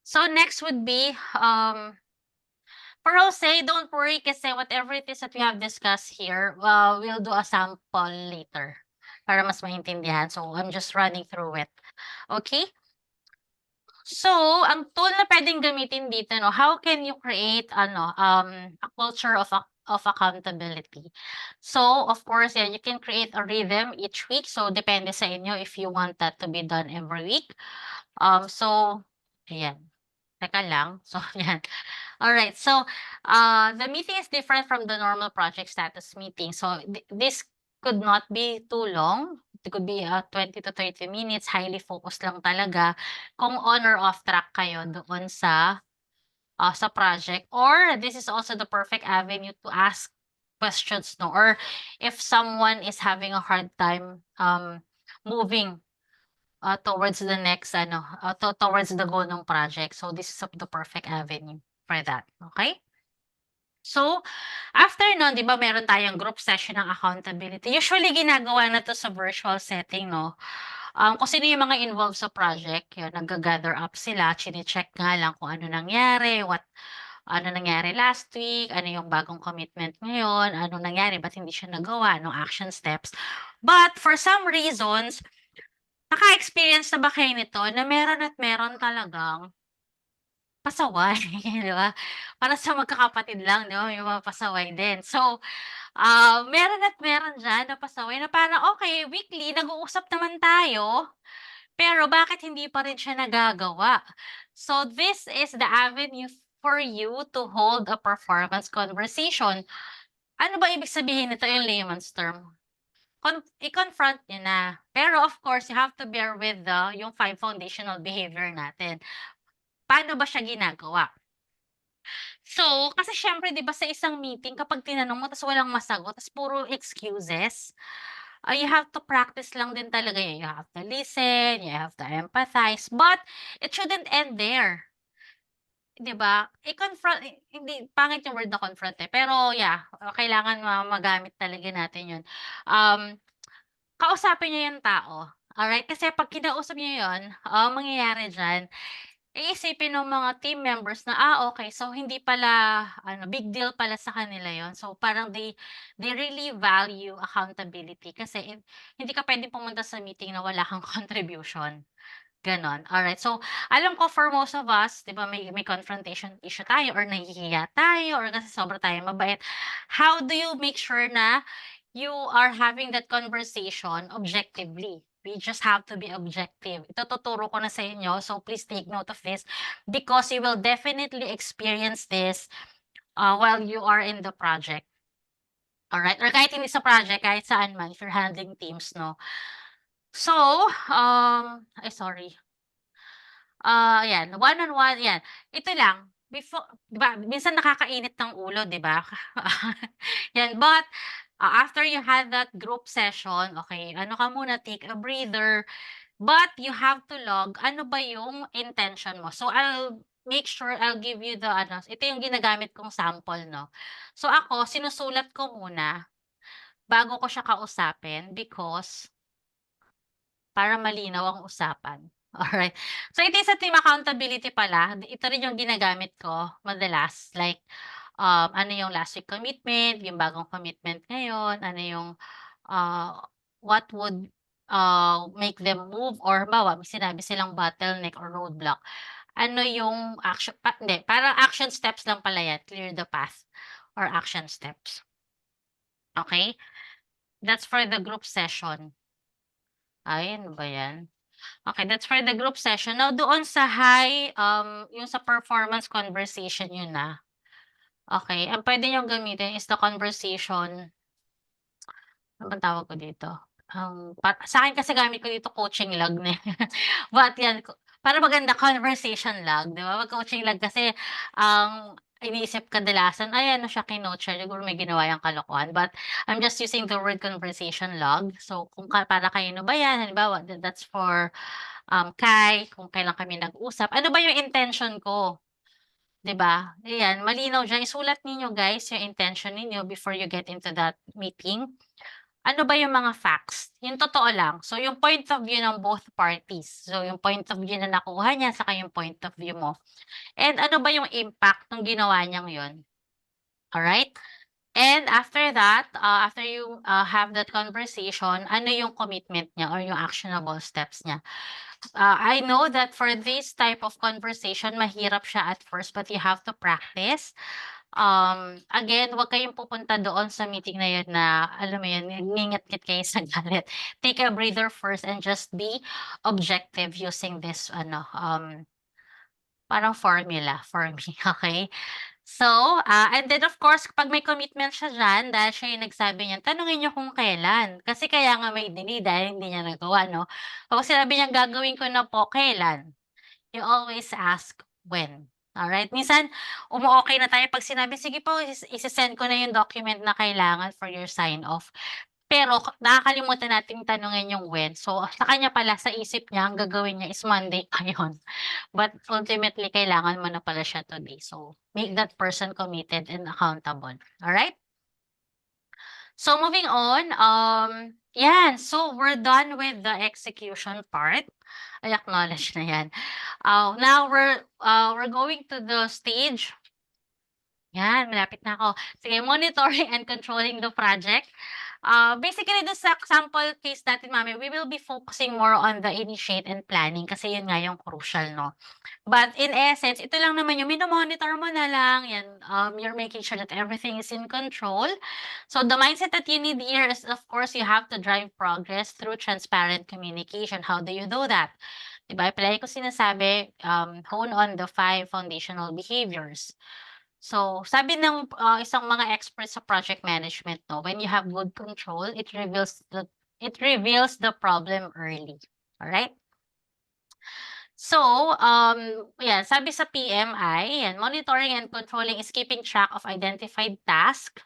So, next would be, for Jose, don't worry kasi whatever it is that we have discussed here, we'll do a sample later para mas maintindihan. So, I'm just running through it. Okay? So, ang tool na pwedeng gamitin dito, no, how can you create a culture of accountability? So, of course, yan, you can create a rhythm each week. So, depende sa inyo if you want that to be done every week. So, ayan. Teka lang. So, yan. Alright. So, the meeting is different from the normal project status meeting. So, this could not be too long. It could be 20 to 30 minutes. Highly focused lang talaga kung on or off track kayo doon sa project. Or this is also the perfect avenue to ask questions, no? Or if someone is having a hard time moving towards the next towards the goal ng project. So this is the perfect avenue for that, okay? So, after nun, 'di ba meron tayong group session ng accountability. Usually ginagawa na 'to sa virtual setting, no? Kung sino yung mga involved sa project, yun, nagga-gather up sila, chine-check nga lang kung ano nangyari, ano nangyari last week, ano yung bagong commitment ngayon, ano nangyari, ba't hindi siya nagawa, anong action steps. But for some reasons, naka-experience na ba kayo nito na meron at meron talagang pasaway, 'di ba? Para sa magkakapatid lang, 'di ba, may mga pasaway din. So, meron at meron diyan na pasaway na parang, okay, weekly nag-uusap naman tayo, pero bakit hindi pa rin siya nagagawa? So, this is the avenue for you to hold a performance conversation. Ano ba ibig sabihin nito in layman's term? I-confront niyo na. Pero of course, you have to bear with yung 5 foundational behavior natin. Paano ba siya ginagawa? So, kasi siyempre 'di ba sa isang meeting kapag tinanong mo ta's walang masagot ta's puro excuses, you have to practice lang din talaga yun. You have to listen, you have to empathize, but it shouldn't end there, 'di ba? Hindi pangit yung word na confront, pero yeah, kailangan magamit talaga natin yun. Um, Kausapin niyo yung tao, alright? Kasi 'pag kinausap niyo yun, ang mangyayari diyan, iisipin nung mga team members na, okey, so hindi pala big deal pala sa kanila yun. So parang they really value accountability kasi hindi ka puwedeng pumunta sa meeting na wala kang contribution, gano'n. Alright, so alam ko for most of us, 'di ba may confrontation issue tayo or nahihiya tayo or kasi sobra tayong mabait. How do you make sure na you are having that conversation objectively? We just have to be objective. Ituturo ko na sa inyo, so please take note of this because you will definitely experience this while you are in the project. Alright? Or kahit hindi sa project, kahit saan man, if you're handling teams, no? So, ay sorry. Yan, one-on-one, yan. Ito lang, 'di ba, minsan nakakainit ng ulo, 'di ba? Yan, but, after you had that group session, okay, ano ka muna, take a breather, but you have to log ano ba yung intention mo. So, I'll give you ito yung ginagamit kong sample, no. So, ako sinusulat ko muna bago ko siya kausapin because para malinaw ang usapan. Alright. So, it is a team accountability pala. Ito rin yung ginagamit ko madalas. Like, ano yung last week commitment, yung bagong commitment ngayon, ano yung, what would make them move or halimbawa may sinabi silang bottleneck or roadblock, ano yung hindi, parang action steps lang pala yan, clear the path or action steps. Okay? That's for the group session. Ay, ano ba yan? Okay, that's for the group session. Now, doon sa high, yung sa performance conversation yun na. Okay, ang pwede niyong gamitin is the conversation, ano bang tawag ko dito? Sa akin kasi gamit ko dito coaching log na But yan, para maganda conversation log, 'di ba? 'Pag coaching log kasi ang iniisip kadalasan, ay ano siya kino-share, siguro may ginawa yang kalokohan. But I'm just using the word conversation log. So kung para kanino ba yan, halimbawa that's for Kai, kung kailan kami nag-usap, ano ba yung intention ko? 'Di ba? Ayan, malinaw diyan. Isulat ninyo guys yung intention ninyo before you get into that meeting. Ano ba yung mga facts? Yung totoo lang. So, yung point of view ng both parties. So, yung point of view na nakuha niya, saka yung point of view mo. And ano ba yung impact ng ginawa niyang yun? Alright? And after that, after you have that conversation, ano yung commitment niya or yung actionable steps niya? I know that for this type of conversation, mahirap siya at first, but you have to practice. Again, wag kayong pupunta doon sa meeting na yun na, alam mo yun, ngingat-ngit kayo sa galit. Take a breather first and just be objective using this, parang formula for me, okay? So, and then of course, kapag may commitment siya diyan, dahil siya yung nagsabi niyan, tanungin niyo kung kailan. Kasi kaya nga may delay dahil hindi niya nagawa, no? Kapag sinabi niyang gagawin ko na po, kailan? You always ask when. Alright? Minsan, umu-okey na tayo 'pag sinabi, "Sige po, ise-send ko na yung document na kailangan for your sign off." Pero nakakalimutan nating tanungin yung when. So, sa kanya pala, sa isip niya, ang gagawin niya is Monday pa yun. But ultimately, kailangan mo na pala siya today. So, make that person committed and accountable. Alright? So, moving on, yan. So, we're done with the execution part. I acknowledge na yan. Now we're going to the stage. Yan, malapit na ako. Sige, monitoring and controlling the project. Basically, the sa sample case natin, mami, we will be focusing more on the initiate and planning kasi yun nga yung crucial, no? But in essence, ito lang naman yung mino-monitor mo na lang, yan, you're making sure that everything is in control. So the mindset that you need here is, of course, you have to drive progress through transparent communication. How do you do that? Diba? Palagi ko sinasabi, hone on the 5 foundational behaviors. So, sabi ng isang mga experts sa project management, no, when you have good control, it reveals the problem early. All right? So, yeah, sabi sa PMI, yan, monitoring and controlling is keeping track of identified task,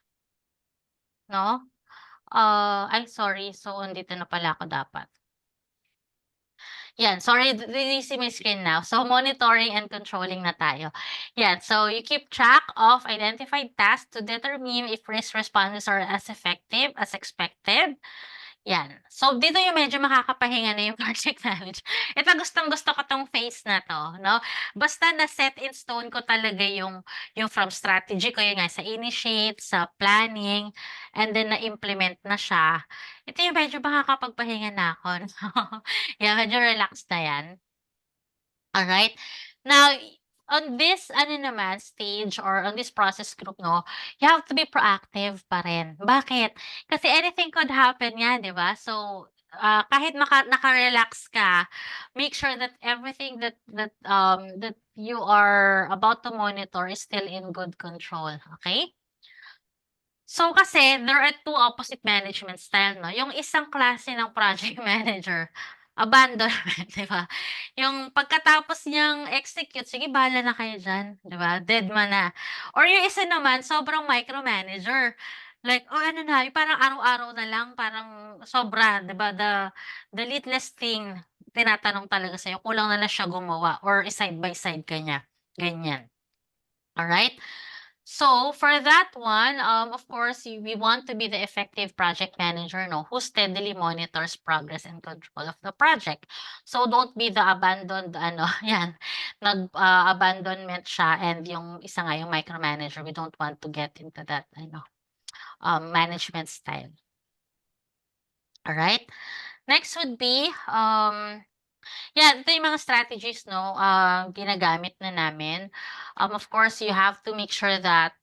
no? Ay sorry, so andito na pala ako dapat. Yan, sorry, releasing my screen now. So, monitoring and controlling na tayo. Yan, so you keep track of identified tasks to determine if risk responses are as effective as expected. Yan. So, dito yung medyo makakapahinga na yung project manager. Ito gustong-gusto ko 'tong phase na 'to, 'no? Basta na set in stone ko talaga yung from strategy ko, yun nga, sa initiate, sa planning, and then na-implement na siya. Ito yung medyo makakapagpahinga na ako, 'no? Yeah, medyo relax na yan. Alright. Now, on this ano naman, stage or on this process group 'no, you have to be proactive pa rin. Bakit? Kasi anything could happen yan, 'di ba? So, kahit naka-relax ka, make sure that everything that you are about to monitor is still in good control, okay? So, kasi there are two opposite management style 'no, yung isang klase ng project manager, abandonment, 'di ba? Yung pagkatapos niyang execute, "Sige bahala na kayo diyan," 'di ba, dedma na. Or yung isa naman sobrang micromanager, like, "Oh, ano na," yung parang araw-araw na lang, parang sobra, 'di ba, the littlest thing tinatanong talaga sa'yo, kulang na lang siya gumawa or side by side ka niya, ganyan. Alright? So for that one, of course, we want to be the effective project manager, no, who steadily monitors progress and control of the project. So don't be the abandoned, ano, yan, abandonment siya and yung isa nga yung micromanager. We don't want to get into that, management style. All right. Next would be, yeah, ito yung mga strategies 'no, ginagamit na namin. Of course, you have to make sure that,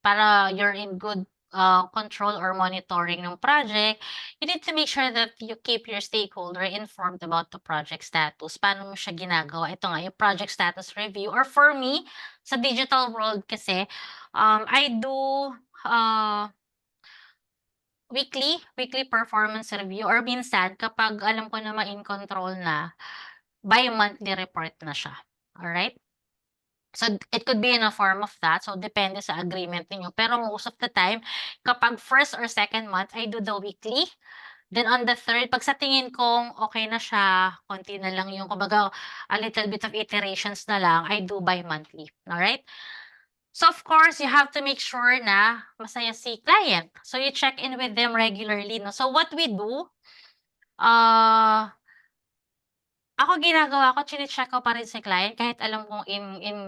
para you're in good, control or monitoring ng project, you need to make sure that you keep your stakeholder informed about the project status. Paano mo siya ginagawa? Ito nga, yung project status review or for me, sa digital world kasi, I do, uh weekly performance review or minsan kapag alam ko na in control na, bi-monthly report na siya, alright? So, it could be in a form of that, so depende sa agreement ninyo. Pero most of the time, kapag first or second month, I do the weekly. Then on the third, 'pag sa tingin kong okey na siya, konti na lang yung kumbaga a little bit of iterations na lang, I do bi-monthly, alright? So, of course, you have to make sure na masaya si client. So, you check in with them regularly 'no. So, what we do, ah, ako ginagawa ko chine-check ko pa rin si client kahit alam kong in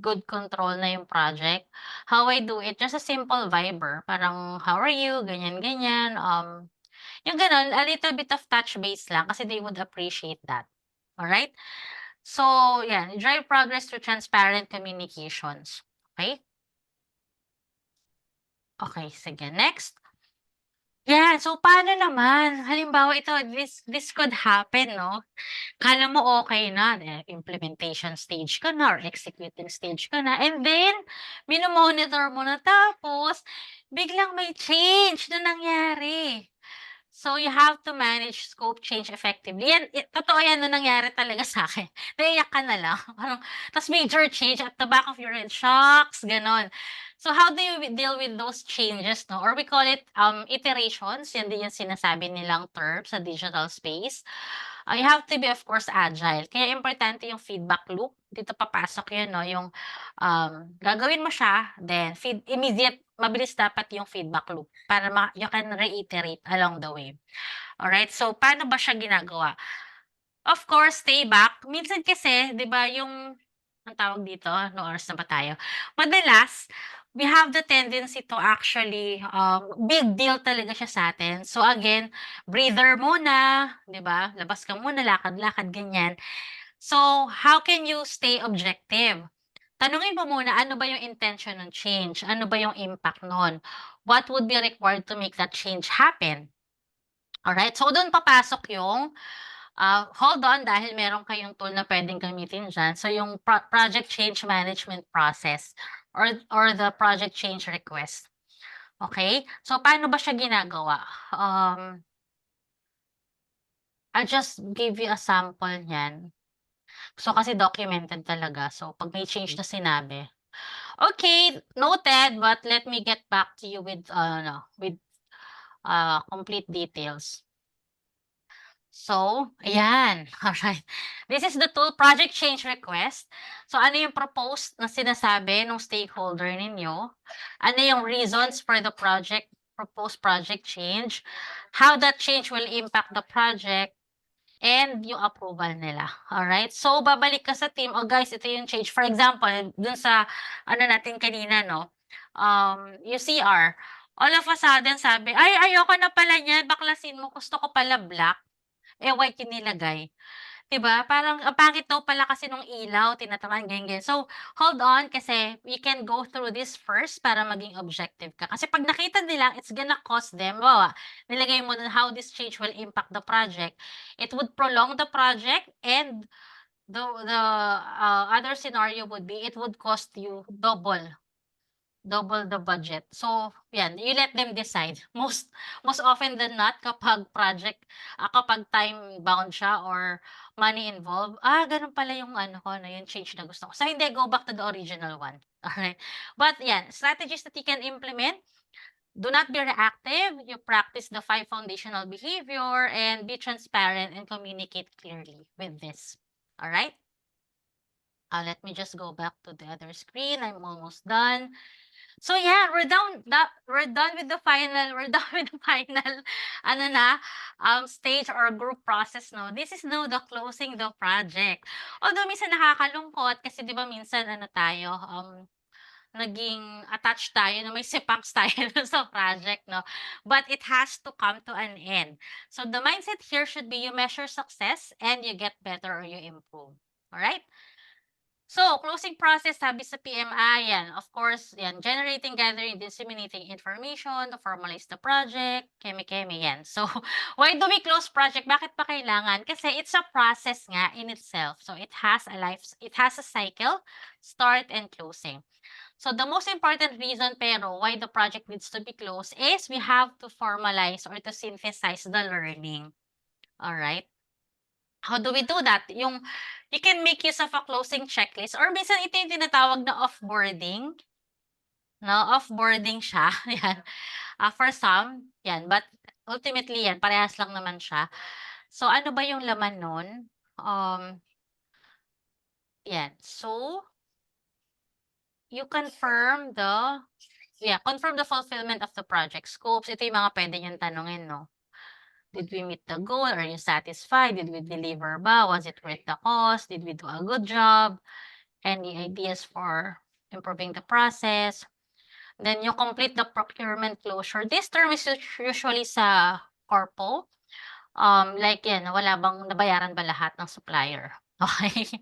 good control na yung project. How I do it, just a simple Viber, parang, "How are you?" Ganyan, yung gano'n, a little bit of touch base lang kasi they would appreciate that, alright? So, 'yan, drive progress through transparent communications, okey? Okey, sige next. Yan, so paano naman, halimbawa ito, this could happen 'no, akala mo okey na, implementation stage ka na or executing stage ka na and then mino-monitor mo na tapos biglang may change na nangyari. So, you have to manage scope change effectively. Yan, totoo yan na nangyari talaga sa'kin. Naiyak ka na lang, parang ta's major change at the back of your head, shocks, gano'n. So, how do you deal with those changes 'no, or we call it, iterations, yan din yung sinasabi nilang term sa digital space. You have to be of course agile, kaya importante yung feedback loop, dito papasok yun 'no, yung, gagawin mo siya, then immediate, mabilis dapat yung feedback loop para you can reiterate along the way. Alright, so paano ba siya ginagawa? Of course, stay back. Minsan kasi 'di ba yung anong tawag dito, anong oras na ba tayo? Madalas, we have the tendency to actually, big deal talaga siya sa'tin. So again, breather muna, 'di ba? Labas ka muna, lakad-lakad, ganyan. So, how can you stay objective? Tanungin mo muna, ano ba yung intention ng change? Ano ba yung impact nun? What would be required to make that change happen? Alright, so dun papasok yung, hold on dahil meron kayong tool na puwedeng gamitin diyan. So yung project change management process or the project change request, okey? So paano ba siya ginagawa? I'll just give you a sample niyan. So kasi documented talaga, so 'pag may change na sinabi, "Okay, noted, but let me get back to you with ano, with, complete details." So, ayan, alright. This is the tool project change request. So, ano yung proposed na sinasabi ng stakeholder ninyo? Ano yung reasons for the proposed project change? How that change will impact the project? And yung approval nila, alright? So, babalik ka sa team, "Oh, guys, ito yung change." For example, dun sa ano natin kanina 'no, yung CR. All of a sudden sabi, "Ay, ayoko na pala niyan, baklasin mo, gusto ko pala black." Eh, white yung nilagay, 'di ba? Parang ang pangit daw pala kasi nung ilaw, tinatamaan, ganyan. So, hold on kasi we can go through this first para maging objective ka. Kasi 'pag nakita nila it's gonna cost them, halimbawa, nilagay mo na how this change will impact the project, it would prolong the project and the other scenario would be it would cost you double the budget. So, 'yan, you let them decide. Most often than not kapag project, kapag time bound siya or money involved, gano'n pala yung ano ko na yung change na gusto ko. So, hindi, go back to the original one, alright? But 'yan, strategies that you can implement, do not be reactive, you practice the 5 foundational behavior, and be transparent and communicate clearly with this, alright? Let me just go back to the other screen, I'm almost done. So yeah, we're done with the final ano na, stage or group process 'no. This is now the closing the project. Although minsan nakakalungkot kasi 'di ba minsan ano tayo, naging attached tayo na may sepangs tayo dun sa project 'no, but it has to come to an end. So the mindset here should be you measure success and you get better or you improve, alright? So, closing process sabi sa PMI, yan, of course, yan, generating, gathering, disseminating information to formalize the project, keme-keme, yan. So, why do we close project? Bakit pa kailangan? Kasi it's a process nga in itself. So, it has a cycle, start and closing. So, the most important reason pero why the project needs to be closed is we have to formalize or to synthesize the learning. Alright? How do we do that? You can make use of a closing checklist or minsan ito yung tinatawag na offboarding, 'no? Offboarding siya, 'yan. For some, 'yan, but ultimately 'yan, parehas lang naman siya. So, ano ba yung laman nun? 'Yan. So, you confirm the fulfillment of the project scopes. Ito yung mga puwede niyong tanungin, 'no? Did we meet the goal? Are you satisfied? Did we deliver ba? Was it worth the cost? Did we do a good job? Any ideas for improving the process? Then you complete the procurement closure. This term is usually sa corpo. Like yan, wala bang nabayaran ba lahat ng supplier? Okay.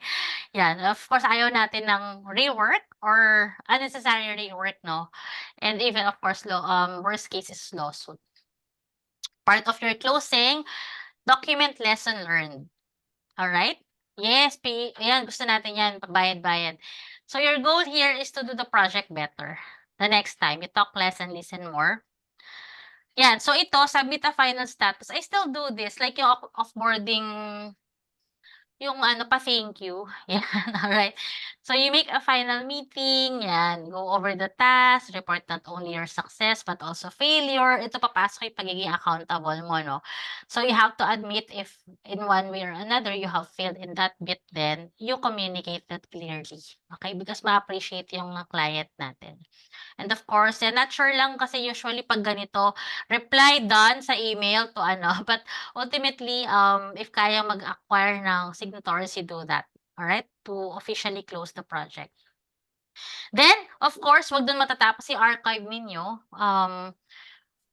Yan. Of course, ayaw natin ng rework or unnecessary rework, no? And even, of course, worst case is lawsuit. Part of your closing, document lesson learned. Alright? Yes, ayan, gusto natin yan, bayad-bayad. So your goal here is to do the project better. The next time, you talk less and listen more. Yan, so ito, submit a final status. I still do this, like yung offboarding, yung ano pa, thank you. Yan, alright. So you make a final meeting, yan, go over the task, report not only your success but also failure. Ito papasok yung pagiging accountable mo, no? So you have to admit if in one way or another you have failed in that bit, then you communicate that clearly. Okay? Because ma-appreciate yung client natin. And of course, not sure lang kasi usually pag ganito, reply done sa email to ano, but ultimately, if kaya mag-acquire ng signatories, you do that. Alright? To officially close the project. Then, of course, wag dun matatapos yung archive ninyo.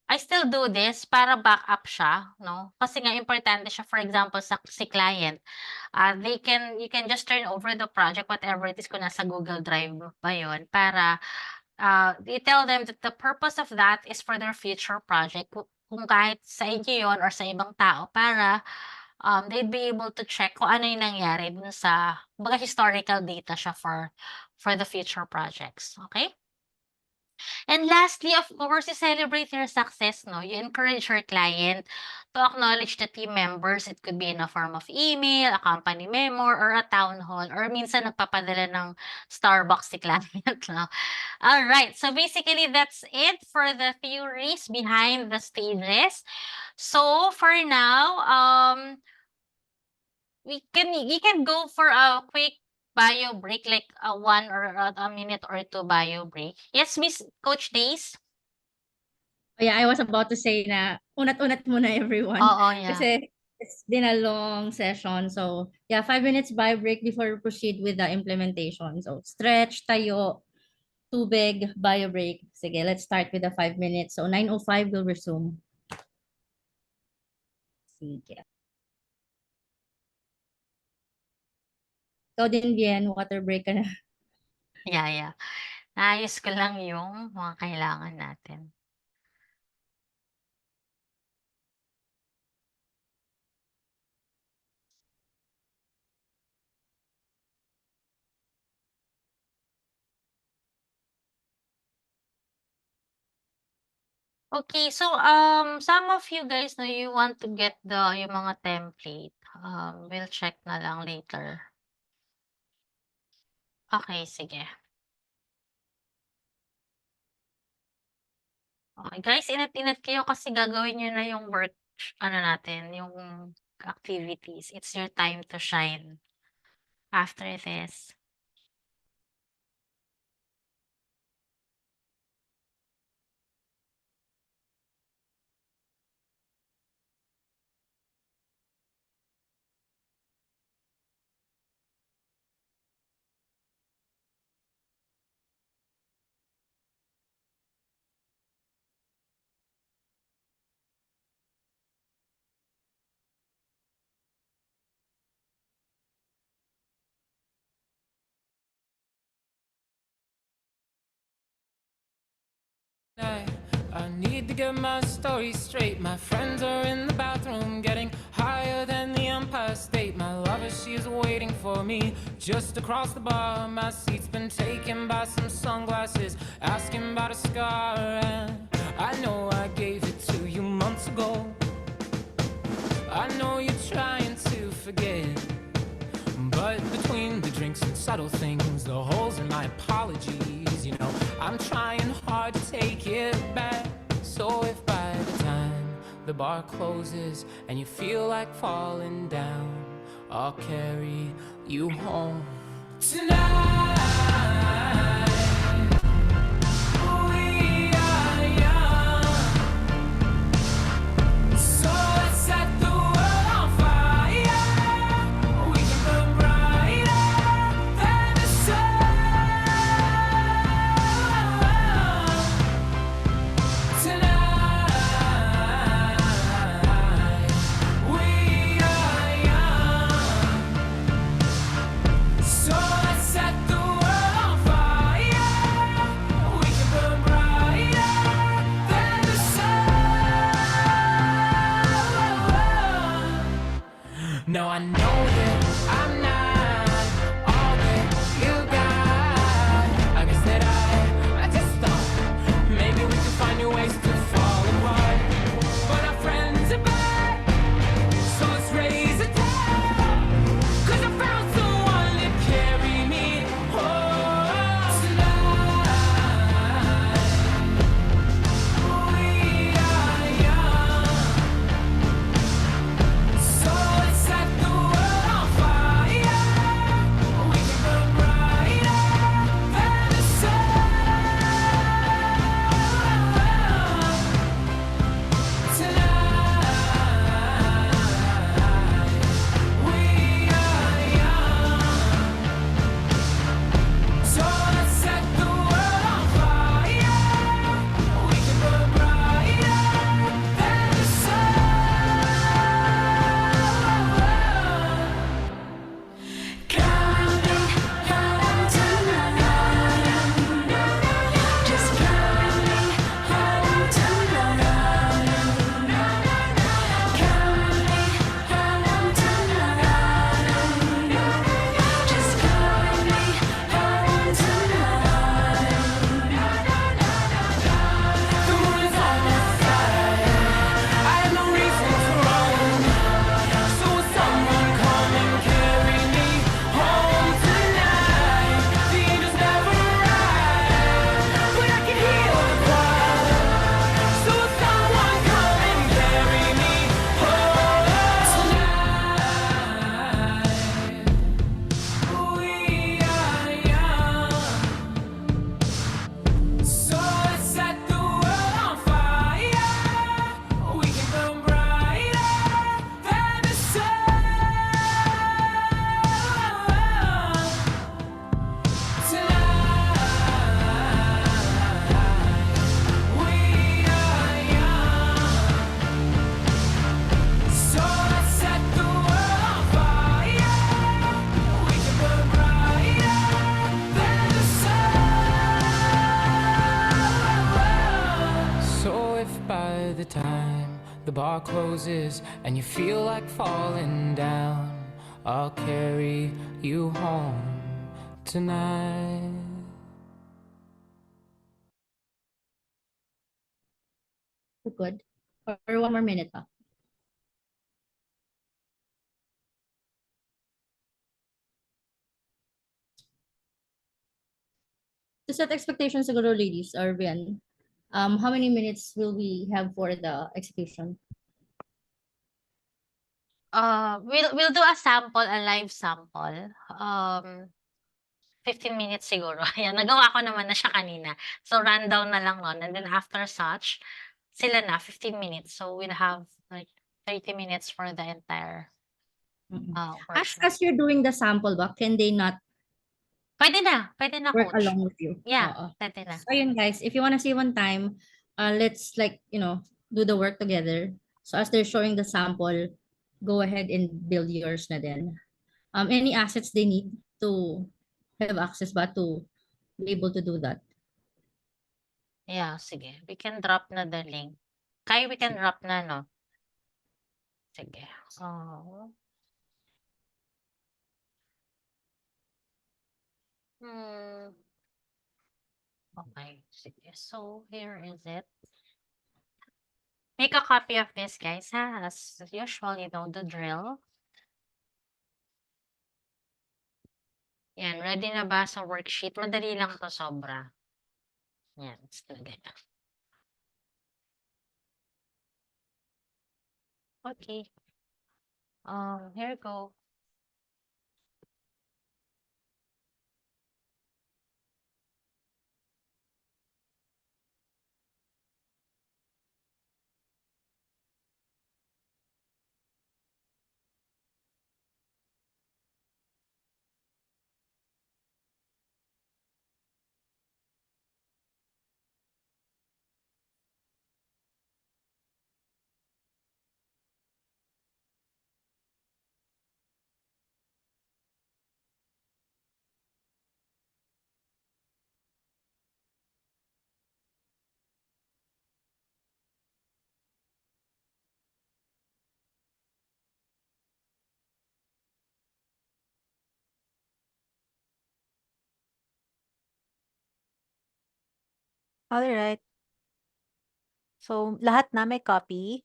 I still do this para backup siya, no? Kasi nga importante siya, for example, si client. You can just turn over the project, whatever it is, kung nasa Google Drive ba yun, para you tell them that the purpose of that is for their future project. Kung kahit sa inyo yun or sa ibang tao, para they'd be able to check kung ano yung nangyari dun sa, baga historical data siya for the future projects. Okay? And lastly, of course, you celebrate your success, no? You encourage your client to acknowledge the team members. It could be in a form of email, a company memo, or a town hall, or minsan nagpapadala ng Starbucks si client, no? All right. So basically, that's it for the theories behind the stages. So for now, we can go for a quick bio break, like a 1 or a minute or 2 bio break. Yes, Miss Coach Days? Oh, yeah, I was about to say na unat-unat muna everyone. Oo, yeah. Kasi it's been a long session. So, yeah, 5 minutes bio break before we proceed with the implementation. So, stretch, tayo, tubig, bio break. Sige, let's start with the 5 minutes. So, 9:05 we'll resume. Sige. Ikaw din, Bien, water break ka na. Yeah. Naayos ko lang yung mga kailangan natin. Okay, so some of you guys know you want to get yung mga template. We'll check na lang later. Okay, sige. Okay, guys, inat-inat kayo kasi gagawin niyo na yung work, ano natin, yung activities. It's your time to shine after this. need to get my story straight. My friends are in the bathroom getting higher than the Empire State. My lover, she's waiting for me just across the bar. My seat's been taken by some sunglasses, asking about a scar. And I know I gave it to you months ago. I know you're trying to forget, but between the drinks and subtle things, the holes in my apologies, you know, I'm trying hard to take it back. So if by the time the bar closes and you feel like falling down, I'll carry you home tonight. We are young, so let's set the world on fire. We can burn brighter than the sun tonight. We are young, so let's set the world on fire. We can burn brighter than the sun. No, I know that I'm not all that you got. I guess that I just thought maybe we could find new ways to fall apart. But our friends are back, so let's raise a toast. 'Cause I found someone to carry me home tonight. We are young, so let's set the world on fire. We can burn brighter than the sun tonight. We are young, so let's set the world on fire. We can burn brighter than the sun. Coming home tonight. Just coming home tonight. Coming home tonight. Just coming home tonight. The moon is on my side. I have no reason to run. So will someone come and carry me home tonight? The angels never arrive, but I can hear the choir. So will someone come and carry me home tonight? We are young, so let's set the world on fire. We can burn brighter than the sun tonight. We are young, so let's set the world on fire. We can burn brighter than the sun. So if by the time the bar closes and you feel like falling down, I'll carry you home tonight. We're good. Or one more minute pa. To set expectations siguro, ladies or Vian, how many minutes will we have for the execution? We'll do a sample, a live sample. 15 minutes siguro. Ayan, nagawa ko naman na siya kanina. So, rundown na lang nun. And then after such, sila na, 15 minutes. So, we'll have like 30 minutes for the entire As workshop. you're doing the sample ba, can they not Pwede na, work coach. along with you? Yeah, Oo. pwede na. So yun guys, if you want to save on time, let's like, do the work together. So as they're showing the sample, go ahead and build yours na din. Any assets they need to have access ba to be able to do that? Yeah, sige. We can drop na the link. Kai, we can drop na, no? Sige. So, hmm. Okay, sige. So, here is it. Make a copy of this, guys, ha? As usual, you know the drill. Yan, ready na ba sa worksheet? Madali lang to sobra. Yan, let's do that. Okay. Here we go. Alright. So, lahat na may copy.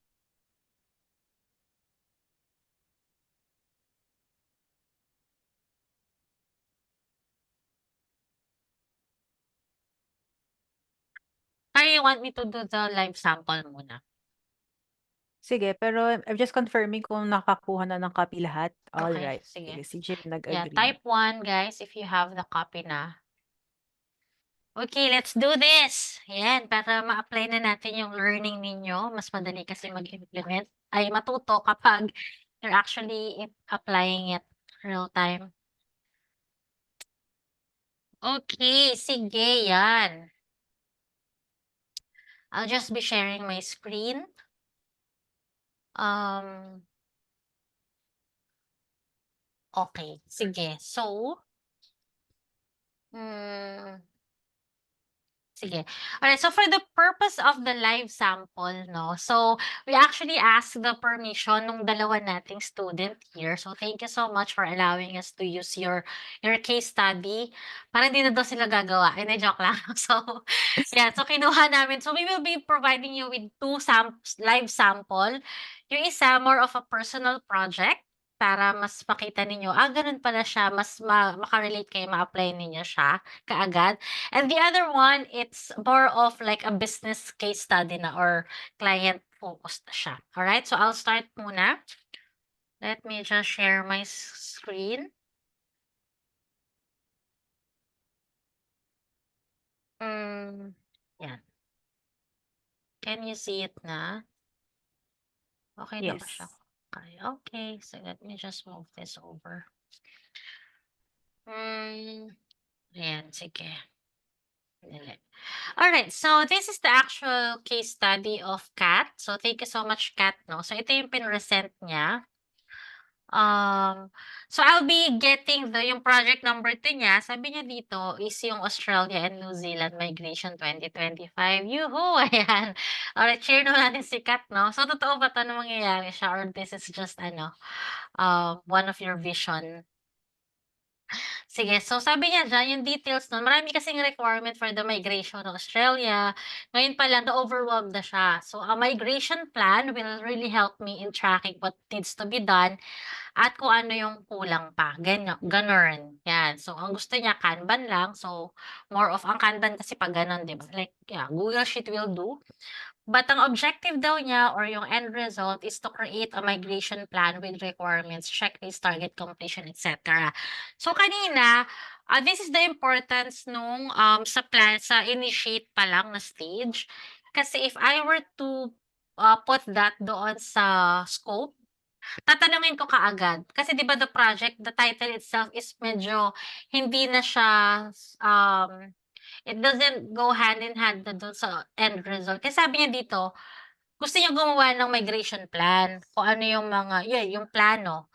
Kai, you want me to do the live sample muna? Sige, pero I'm just confirming kung nakakuha na ng copy lahat. Okay, Alright. sige. Sige, si Jim Yeah, nag-agree. type 1, guys, if you have the copy na. Okay, let's do this. Yan, para ma-apply na natin yung learning ninyo. Mas madali kasi mag-implement. Ay, matuto kapag you're actually applying it real time. Okay, sige, yan. I'll just be sharing my screen. Okay, sige. So, sige. Alright, so for the purpose of the live sample, no, so we actually asked the permission nung dalawa nating student here. So thank you so much for allowing us to use your case study. Para hindi na daw sila gagawa. Hindi, joke lang. So, yeah, so kinuha namin. So we will be providing you with two live sample. Yung isa, more of a personal project para mas makita ninyo, ganun pala siya, mas makarelate kayo, ma-apply ninyo siya kaagad. And the other one, it's more of like a business case study na or client focused na siya. Alright, so I'll start muna. Let me just share my screen. Yan. Can you see it na? Okay na ba Yes. siya? Okay, so let me just move this over. Ayan, sige. Alright, so this is the actual case study of Kat. So thank you so much, Kat, no? So ito yung pinresent niya. So I'll be getting yung project number 2 niya, sabi niya dito is yung Australia and New Zealand Migration 2025. Yuhu! Ayan. Alright, cheer naman natin si Kat, no? So totoo ba 'to na mangyayari siya or this is just one of your vision? Sige, so sabi niya diyan yung details nun, marami kasing requirement for the migration of Australia. Ngayon pa lang na-overwhelmed na siya. So a migration plan will really help me in tracking what needs to be done at kung ano yung kulang pa, gano'n, 'yan. So ang gusto niya Kanban lang, so more of ang Kanban kasi 'pag gano'n 'di ba, like yeah, Google Sheet will do. But ang objective daw niya or yung end result is to create a migration plan with requirements, checklist, target completion, etc. So kanina, this is the importance nung sa plan, sa initiate pa lang na stage. Kasi if I were to put that doon sa scope, tatanungin ko kaagad. Kasi 'di ba the project, the title itself is medyo hindi na siya it doesn't go hand in hand na dun sa end result. Kasi sabi niya dito, gusto niya gumawa ng migration plan, kung ano yung mga yung plano.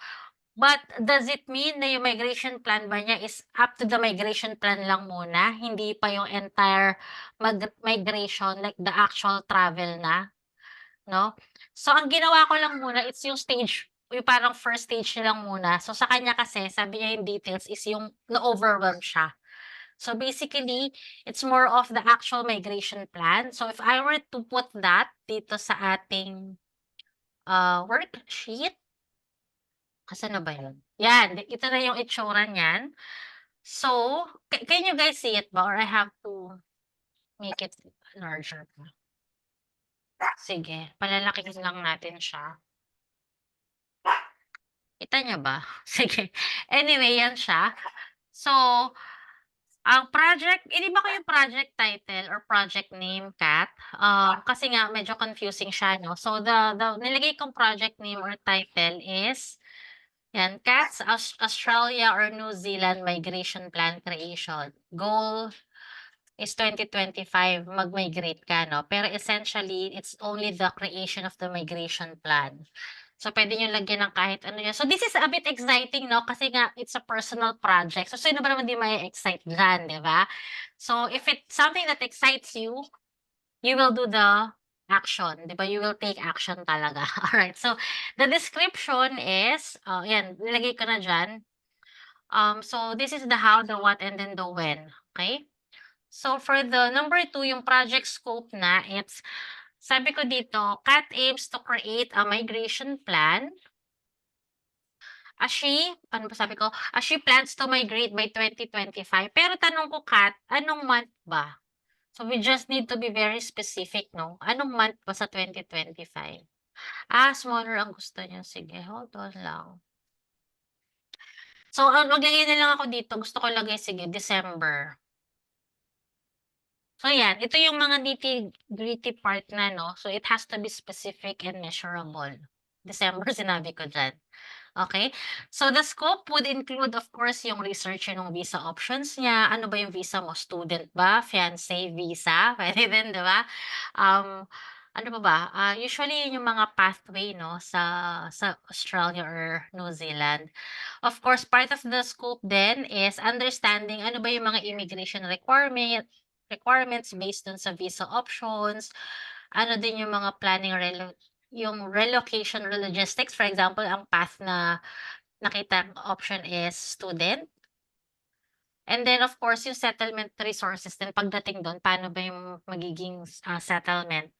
But does it mean na yung migration plan ba niya is up to the migration plan lang muna, hindi pa yung entire migration, like the actual travel na, 'no? So ang ginawa ko lang muna, it's yung stage, yung parang first stage niya lang muna. So sa kanya kasi sabi niya yung details is yung na-overwhelm siya. So basically, it's more of the actual migration plan. So if I were to put that dito sa ating, worksheet, asan na ba yun? Yan, ito na yung itsura niyan. So, can you guys see it ba or I have to make it larger pa? Sige, palalakihin lang natin siya. Kita niyo ba? Sige. Anyway, yan siya. So, ang project, di ba ko yung project title or project name, Kat? Kasi nga medyo confusing siya, no? So, the nilagay kong project name or title is yan, Kat's Australia or New Zealand Migration Plan Creation. Goal is 2025, mag-migrate ka, no? Pero essentially, it's only the creation of the migration plan. So, pwede nyo lagyan ng kahit ano yan. So, this is a bit exciting, no? Kasi nga, it's a personal project. So, sino ba naman di may excite dyan, di ba? So, if it's something that excites you, you will do the action, di ba? You will take action talaga. Alright, so, the description is, yan, nilagay ko na dyan. So, this is the how, the what, and then the when. Okay? So, for the number 2, yung project scope na, it's, sabi ko dito, Kat aims to create a migration plan. Ano ba sabi ko? As she plans to migrate by 2025. Pero tanong ko, Kat, anong month ba? So, we just need to be very specific, no? Anong month ba sa 2025? Smaller ang gusto niya. Sige, hold on lang. So, maglagay na lang ako dito. Gusto ko lagay, sige, December. So, yan. Ito yung mga nitty-gritty part na, no? So, it has to be specific and measurable. December, sinabi ko dyan. Okay? So, the scope would include, of course, yung research yung visa options niya. Ano ba yung visa mo? Student ba? Fiancé visa? Pwede din, di ba? Ano pa ba? Usually, yun yung mga pathway, no? Sa Australia or New Zealand. Of course, part of the scope then is understanding ano ba yung mga immigration requirements based dun sa visa options. Ano din yung mga planning yung relocation logistics. For example, ang path na nakita option is student. And then, of course, yung settlement resources din pagdating doon, paano ba yung magiging settlement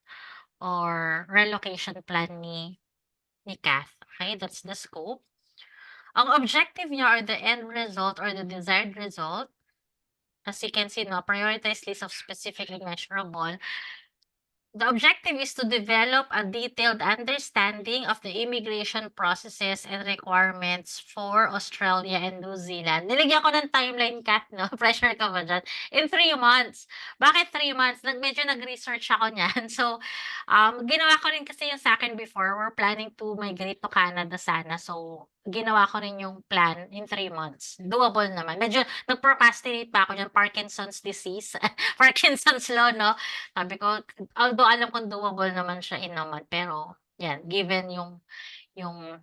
or relocation plan ni Kath. Okay, that's the scope. Ang objective niya or the end result or the desired result, as you can see, no, prioritize list of specific and measurable. The objective is to develop a detailed understanding of the immigration processes and requirements for Australia and New Zealand. Nilagyan ko ng timeline, Kat, no? Pressure ka ba dyan? In 3 months. Bakit 3 months? Medyo nag-research ako niyan. So, ginawa ko rin kasi yung sa akin before. We're planning to migrate to Canada sana. So, ginawa ko rin yung plan in 3 months. Doable naman. Medyo nag-procrastinate pa ako dyan. Parkinson's disease. Parkinson's law, no? Sabi ko, although alam kong doable naman siya in a month, pero yan, given yung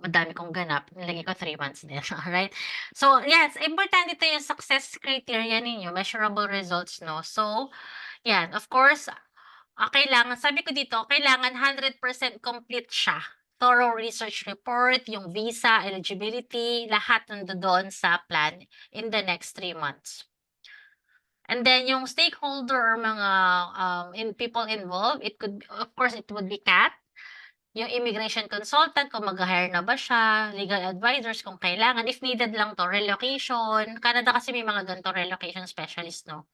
madami kong ganap, nilagay ko 3 months din, alright? So, yes, importante ito yung success criteria ninyo, measurable results, no? So, yan, of course, kailangan, sabi ko dito, kailangan 100% complete siya. Thorough research report, yung visa, eligibility, lahat nandoon sa plan in the next 3 months. And then yung stakeholder or mga people involved, it could, of course, it would be Kat, yung immigration consultant, kung mag-hire na ba siya, legal advisors kung kailangan, if needed lang to, relocation. Canada kasi may mga ganito relocation specialist, no?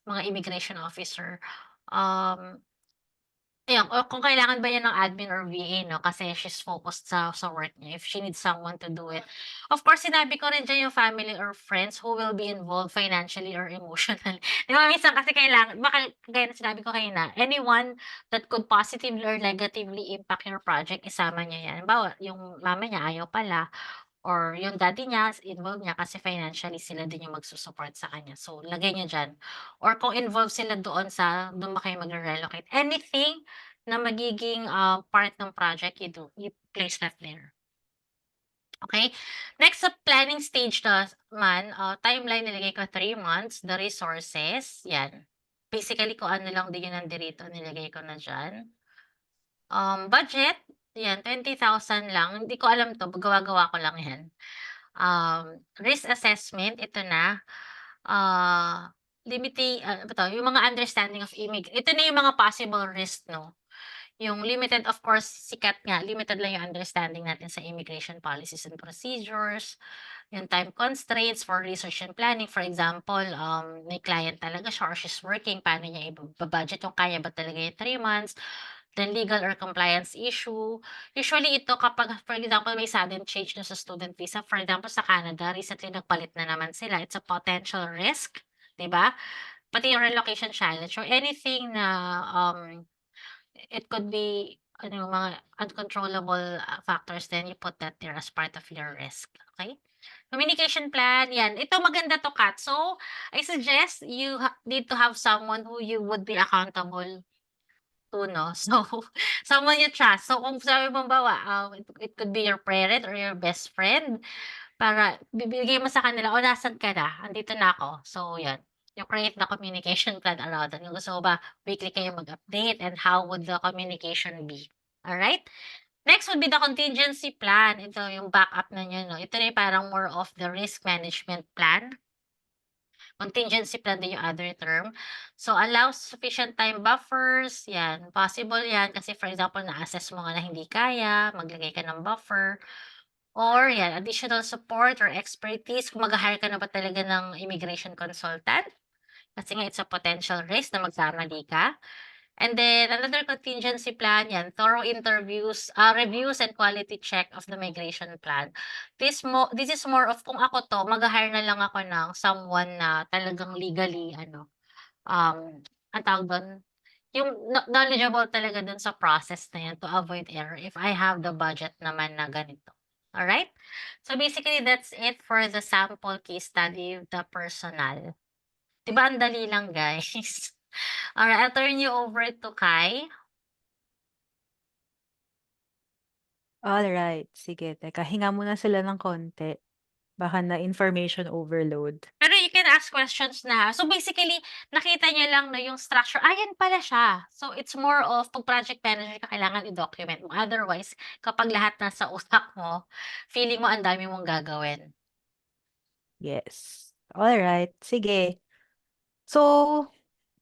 Mga immigration officer. Ayun, o kung kailangan ba niya ng admin or VA, no? Kasi she's focused sa work niya, if she needs someone to do it. Of course, sinabi ko rin diyan yung family or friends who will be involved financially or emotionally. Di ba minsan kasi kailangan, baka gaya na sinabi ko kanina, anyone that could positively or negatively impact your project, isama niya yan. Halimbawa, yung mama niya ayaw pala, or yung daddy niya, involved niya kasi financially sila din yung magsusupport sa kanya. So, lagay niyo dyan. Or kung involved sila doon ba kayo magre-relocate, anything na magiging part ng project, you place that there. Okay? Next sa planning stage naman, timeline nilagay ko 3 months, the resources, yan. Basically kung ano lang din yung nandirito nilagay ko na diyan. Budget, yan 20,000 lang, hindi ko alam 'to, gawa-gawa ko lang yan. Risk assessment, ito na. Ano ba 'to, yung mga understanding of ito na yung mga possible risk 'no. Yung limited, of course, sikat nga, limited lang yung understanding natin sa immigration policies and procedures, yung time constraints for research and planning. For example, may client talaga siya or she's working, paano niya budget yung kaya ba talaga yung 3 months? Then legal or compliance issue. Usually ito kapag, for example, may sudden change na sa student visa. For example, sa Canada, recently nagpalit na naman sila. It's a potential risk, 'di ba? Pati yung relocation challenge or anything na it could be ano, mga uncontrollable factors, then you put that there as part of your risk, okay? Communication plan, yan. Ito maganda 'to, Kat. So, I suggest you need to have someone who you would be accountable to 'no. So, someone you trust. So, kung sabi mo halimbawa, it could be your parent or your best friend, para bibigay mo sa kanila, "O nasaan ka na? Andito na ako." So 'yun, you create the communication plan around that. Kung gusto mo ba weekly kayo mag-update and how would the communication be, alright? Next would be the contingency plan. Ito yung backup na niyo 'no. Ito na yung parang more of the risk management plan. Contingency plan din yung other term. So, allows sufficient time buffers, 'yan. Possible 'yan kasi for example na-assess mo nga na hindi kaya, maglagay ka ng buffer. Or 'yan, additional support or expertise kung magha-hire ka na ba talaga ng immigration consultant, kasi nga it's a potential risk na magkamali ka. And then another contingency plan 'yan, thorough interviews, reviews and quality check of the migration plan. This is more of kung ako 'to, magha-hire na lang ako ng someone na talagang legally ano, anong tawag dun, yung knowledgeable talaga dun sa process na 'yan to avoid error if I have the budget naman na ganito. Alright? So basically that's it for the sample case study, the personal. 'Di ba ang dali lang guys? Alright, I'll turn you over to Kai. Alright, sige teka hinga muna sila ng konti. Baka na information overload. Pero you can ask questions na ha. So basically, nakita niya lang na yung structure, yan pala siya. So it's more of 'pag project manager ka kailangan i-document mo. Otherwise, kapag lahat nasa utak mo, feeling mo ang dami mong gagawin. Yes. Alright, sige. So,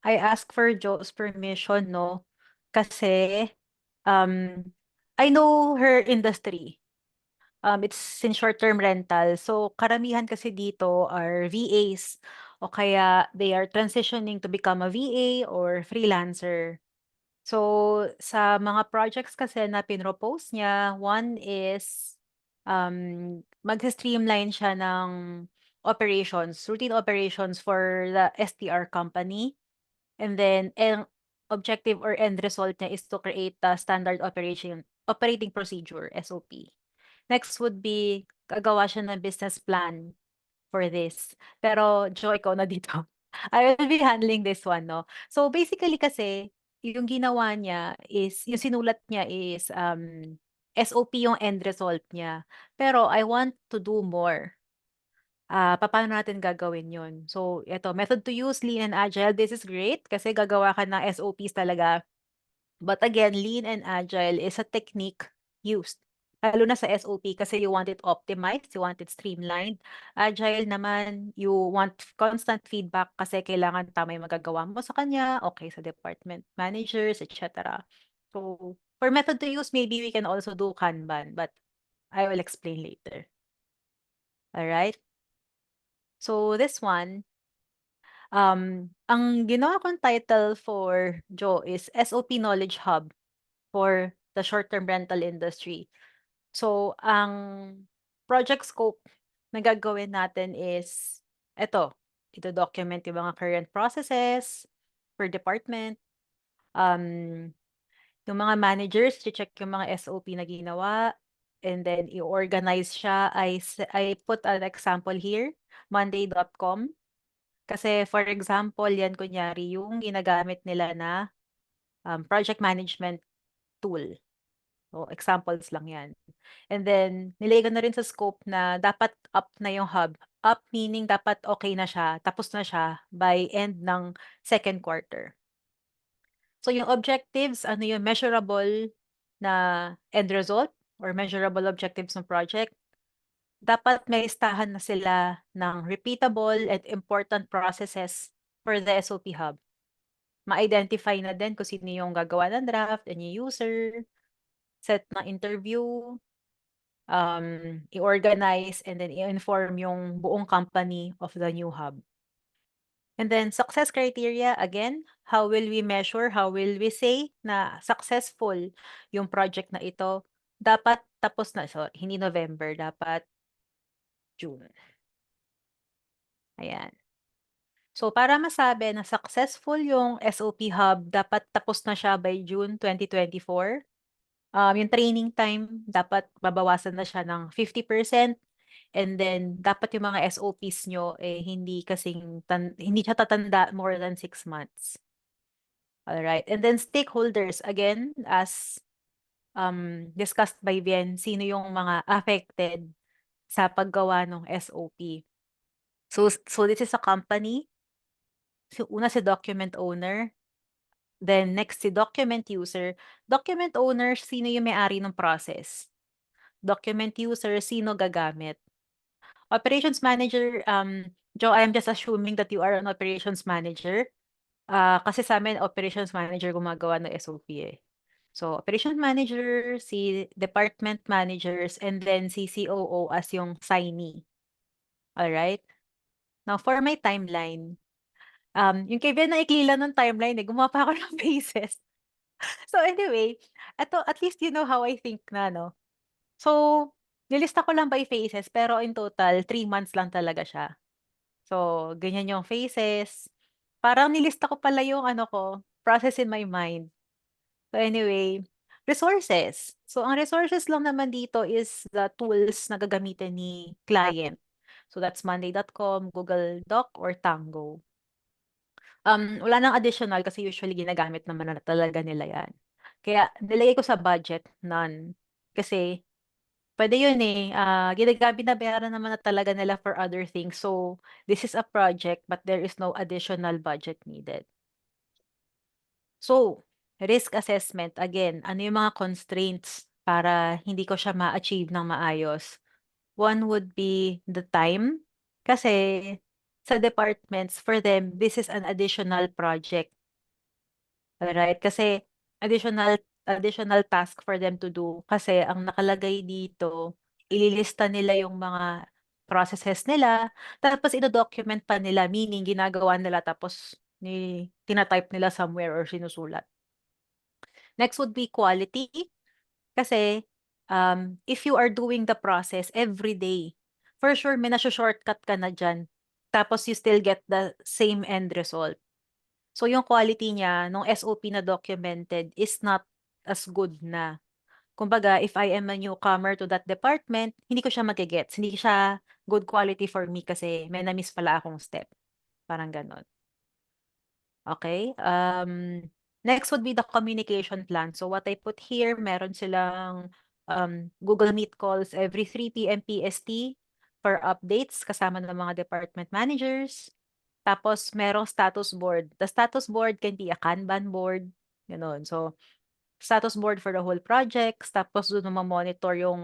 I ask for Jo's permission, no? Kasi, um, I know her industry. It's in short-term rental. So, karamihan kasi dito are VAs o kaya they are transitioning to become a VA or freelancer. So, sa mga projects kasi na pinropose niya, one is mag-streamline siya ng operations, routine operations for the STR company. And then, ang objective or end result niya is to create a standard operating procedure, SOP. Next would be, gagawa siya ng business plan for this. Pero, Jo, ikaw na dito. I will be handling this one, no? So, basically kasi, yung ginawa niya is, yung sinulat niya is, SOP yung end result niya. Pero, I want to do more. Papaano natin gagawin yun? So, eto, method to use, lean and agile. This is great kasi gagawa ka ng SOPs talaga. But again, lean and agile is a technique used. Lalo na sa SOP kasi you want it optimized, you want it streamlined. Agile naman, you want constant feedback kasi kailangan tama yung magagawa mo sa kanya, okay sa department managers, etc. So, for method to use, maybe we can also do Kanban, but I will explain later. Alright? So, this one, ang ginawa kong title for Jo is SOP Knowledge Hub for the short-term rental industry. So, ang project scope na gagawin natin is ito document yung mga current processes per department. Yung mga managers, check yung mga SOP na ginawa, and then i-organize siya. I put an example here, monday.com. Kasi for example, yan kunyari yung ginagamit nila na project management tool. So, examples lang yan. And then, nilagay ko na rin sa scope na dapat up na yung hub. Up meaning dapat okay na siya, tapos na siya by end ng second quarter. So, yung objectives, ano yung measurable na end result or measurable objectives ng project. Dapat may listahan na sila ng repeatable and important processes for the SOP hub. Ma-identify na din kung sino yung gagawa ng draft, and yung user, set na interview, i-organize, and then i-inform yung buong company of the new hub. And then success criteria, again, how will we measure, how will we say na successful yung project na ito? Dapat tapos na, so hindi November, dapat June. Ayan. So, para masabi na successful yung SOP Hub, dapat tapos na siya by June 2024. Yung training time, dapat babawasan na siya ng 50%. And then, dapat yung mga SOPs nyo, hindi hindi siya tatanda more than 6 months. Alright. And then, stakeholders, again, as discussed by Bien, sino yung mga affected sa paggawa ng SOP. So this is a company. So, una si document owner, then next si document user. Document owner, sino yung may-ari ng process? Document user, sino gagamit? Operations manager, Joe, I am just assuming that you are an operations manager. Kasi sa amin, operations manager gumagawa ng SOP eh. So, operations manager, si department managers, and then si COO as yung signee. Alright? Now, for my timeline, yung kay Ben naikli lang ng timeline eh, gumawa pa ako ng phases. So anyway, eto at least you know how I think na, no? So, nilista ko lang by phases pero in total 3 months lang talaga siya. So, ganyan yung phases. Parang nilista ko pala yung ano ko, process in my mind. So anyway, resources. So ang resources lang naman dito is the tools na gagamitin ni client. So that's monday.com, Google Doc, or Tango. Wala nang additional kasi usually ginagamit naman na talaga nila yan. Kaya nilagay ko sa budget, none. Kasi pwede yun eh. Binabayaran naman na talaga nila for other things. So, this is a project but there is no additional budget needed. So, risk assessment. Again, ano yung mga constraints para hindi ko siya ma-achieve ng maayos? One would be the time. Kasi sa departments, for them, this is an additional project. Alright? Kasi additional task for them to do. Kasi ang nakalagay dito, ililista nila yung mga processes nila, tapos ino-document pa nila, meaning ginagawa nila tapos tina-type nila somewhere or sinusulat. Next would be quality. Kasi if you are doing the process every day, for sure may shortcut ka na dyan. Tapos you still get the same end result. So yung quality niya, nung SOP na documented, is not as good na. Kumbaga, if I am a newcomer to that department, hindi ko siya magigets. Hindi siya good quality for me kasi may na-miss pala akong step. Parang ganon. Okay. Next would be the communication plan. So what I put here, meron silang Google Meet calls every 3 p.m. PST for updates kasama ng mga department managers. Tapos merong status board. The status board can be a Kanban board, gano'n. So status board for the whole projects, tapos doon mo monitor yung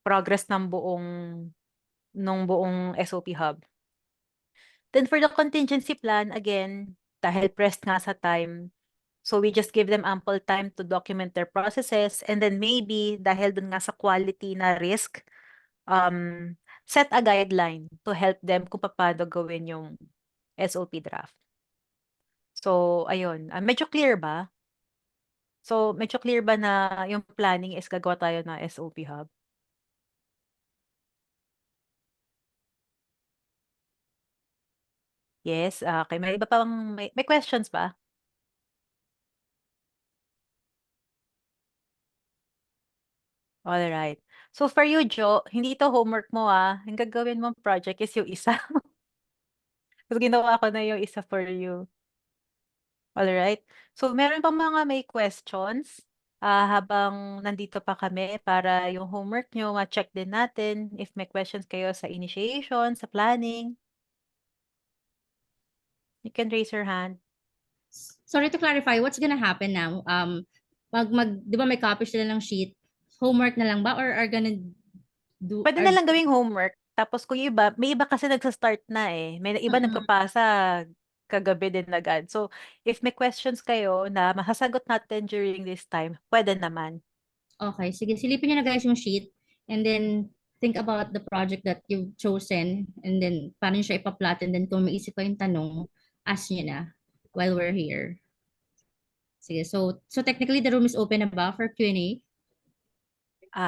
progress ng buong SOP hub. Then for the contingency plan, again, dahil pressed nga sa time, so we just give them ample time to document their processes, and then maybe dahil dun nga sa quality na risk, set a guideline to help them kung paano gawin yung SOP draft. So, ayun. Medyo clear ba? So, medyo clear ba na yung planning is gagawa tayo na SOP hub? Yes, okay. May iba pang may questions ba? All right. So for you, Jo, hindi ito homework mo Yung gagawin mong project is yung isa. Tapos ginawa ko na yung isa for you. All right. So meron pang mga may questions? habang nandito pa kami para yung homework nyo, ma-check din natin if may questions kayo sa initiation, sa planning. You can raise your hand. Sorry to clarify, what's gonna happen now? Di ba may copy sila ng sheet? Homework na lang ba or are gonna do Pwede na lang gawing homework. Tapos kung yung iba, may iba kasi nagsa-start na eh. May iba Mm-mm. nagpapasa kagabi din agad. So, if may questions kayo na masasagot natin during this time, pwede naman. Okay, sige, silipin niyo na guys yung sheet and then think about the project that you've chosen and then paano niyo siya ipa-plot and then kung may isip kayong tanong, ask niyo na while we're here. Sige, so technically the room is open na ba for Q&A?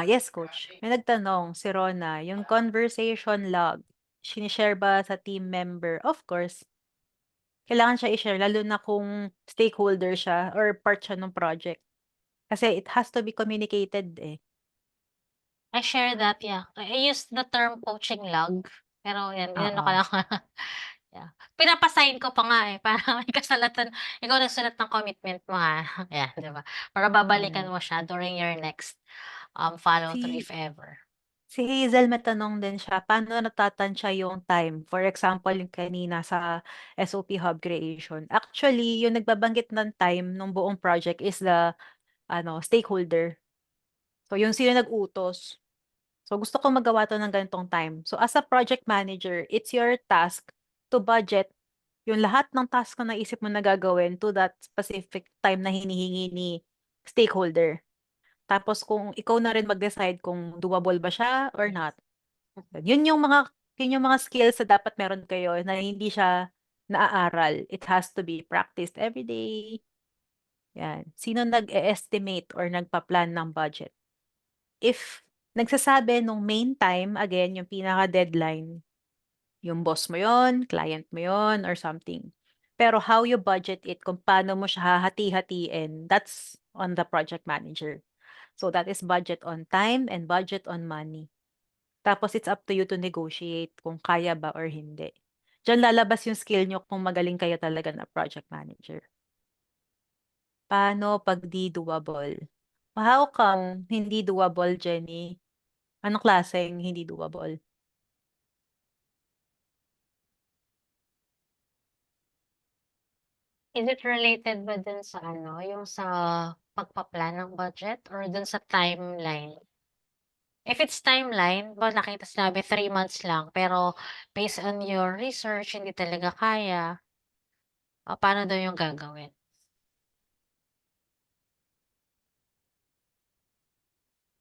Yes, coach. May nagtanong, si Rona, yung conversation log, sinishare ba sa team member? Of course. Kailangan siya i-share, lalo na kung stakeholder siya or part siya ng project. Kasi it has to be communicated eh. I share that, yeah. I use the term coaching log. Pero yan, inano ko Oo. lang. Yeah. Pinapasign ko pa nga eh, para may kasalatan. Ikaw nagsulat ng commitment mo ha. Yeah, di ba? Para babalikan mo siya during your next follow through Si if ever. Si Hazel may tanong din siya, paano natatansya yung time? For example, yung kanina sa SOP Hub creation. Actually, yung nagbabanggit ng time ng buong project is the stakeholder. So, yung sino nag-utos. So, gusto ko magawa to ng ganitong time. So, as a project manager, it's your task to budget yung lahat ng task na naisip mo na gagawin to that specific time na hinihingi ni stakeholder. Tapos kung ikaw na rin mag-decide kung doable ba siya or not. Yun yung mga skills na dapat meron kayo na hindi siya naaaral. It has to be practiced every day. Yan. Sino nag-estimate or nagpa-plan ng budget? If nagsasabi nung main time, again, yung pinaka-deadline, yung boss mo yon, client mo yon, or something. Pero how you budget it, kung paano mo siya hahati-hatiin, that's on the project manager. So that is budget on time and budget on money. Tapos it's up to you to negotiate kung kaya ba or hindi. Diyan lalabas yung skill nyo kung magaling kayo talaga na project manager. Paano pag di doable? How come hindi doable, Jenny? Anong klaseng hindi doable? Is it related ba dun sa yung sa pagpa-plan ng budget or dun sa timeline? If it's timeline, ba nakita sinabi 3 months lang, pero based on your research, hindi talaga kaya, paano daw yung gagawin?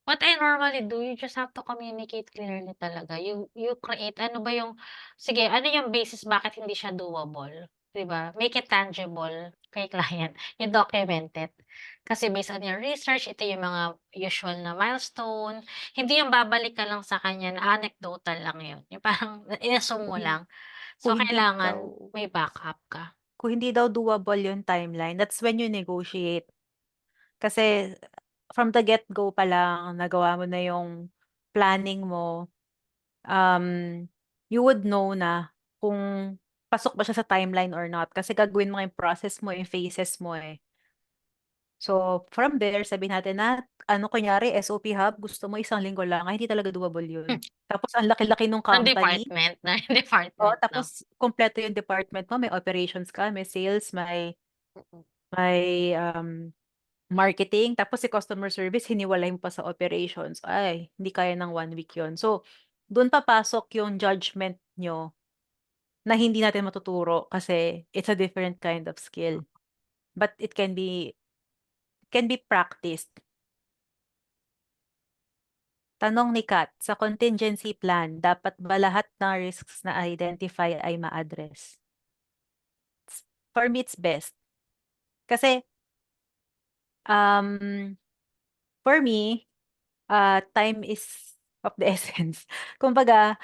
What I normally do, you just have to communicate clearly talaga. You create ano ba yung sige, ano yung basis bakit hindi siya doable, 'di ba? Make it tangible kay client, you document it. Kasi based on your research, ito yung mga usual na milestone, hindi yung babalik ka lang sa kanya na anecdotal lang yun, yung parang in-assume mo Kung, lang. kung So, hindi daw, kailangan may backup ka. kung hindi daw doable yung timeline, that's when you negotiate. Kasi from the get-go pa lang, nagawa mo na yung planning mo, um, you would know na kung pasok ba siya sa timeline or not. Kasi gagawin mo yung process mo, yung phases mo eh. So, from there, sabihin natin na, kunyari, SOP Hub, gusto mo 1 linggo lang, ay hindi talaga doable yun. Tapos, ang laki-laki nung Ng company. department na Oh, department 'no? tapos, kompleto yung department mo. May operations ka, may sales, may marketing. Tapos, si customer service, hiniwalay mo pa sa operations. Ay, hindi kaya ng 1 week yun. So, doon papasok yung judgment nyo na hindi natin matuturo kasi it's a different kind of skill. But it can be practiced. Tanong ni Kat, sa contingency plan, dapat ba lahat ng risks na identify ay ma-address? For me, it's best. Kasi, um, for me, time is of the essence. Kumbaga,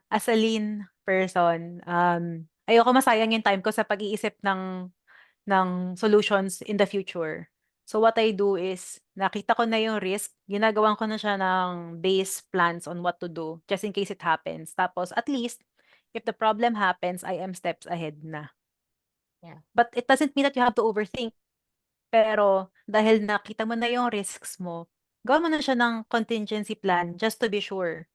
as a lean person, ayoko masayang yung time ko sa pag-iisip ng solutions in the future. So what I do is, nakita ko na yung risk, ginagawan ko na siya ng base plans on what to do, just in case it happens. Tapos, at least, if the problem happens, I am steps ahead na. Yeah. But it doesn't mean that you have to overthink. Pero dahil nakita mo na yung risks mo, gawa mo na siya ng contingency plan just to be sure.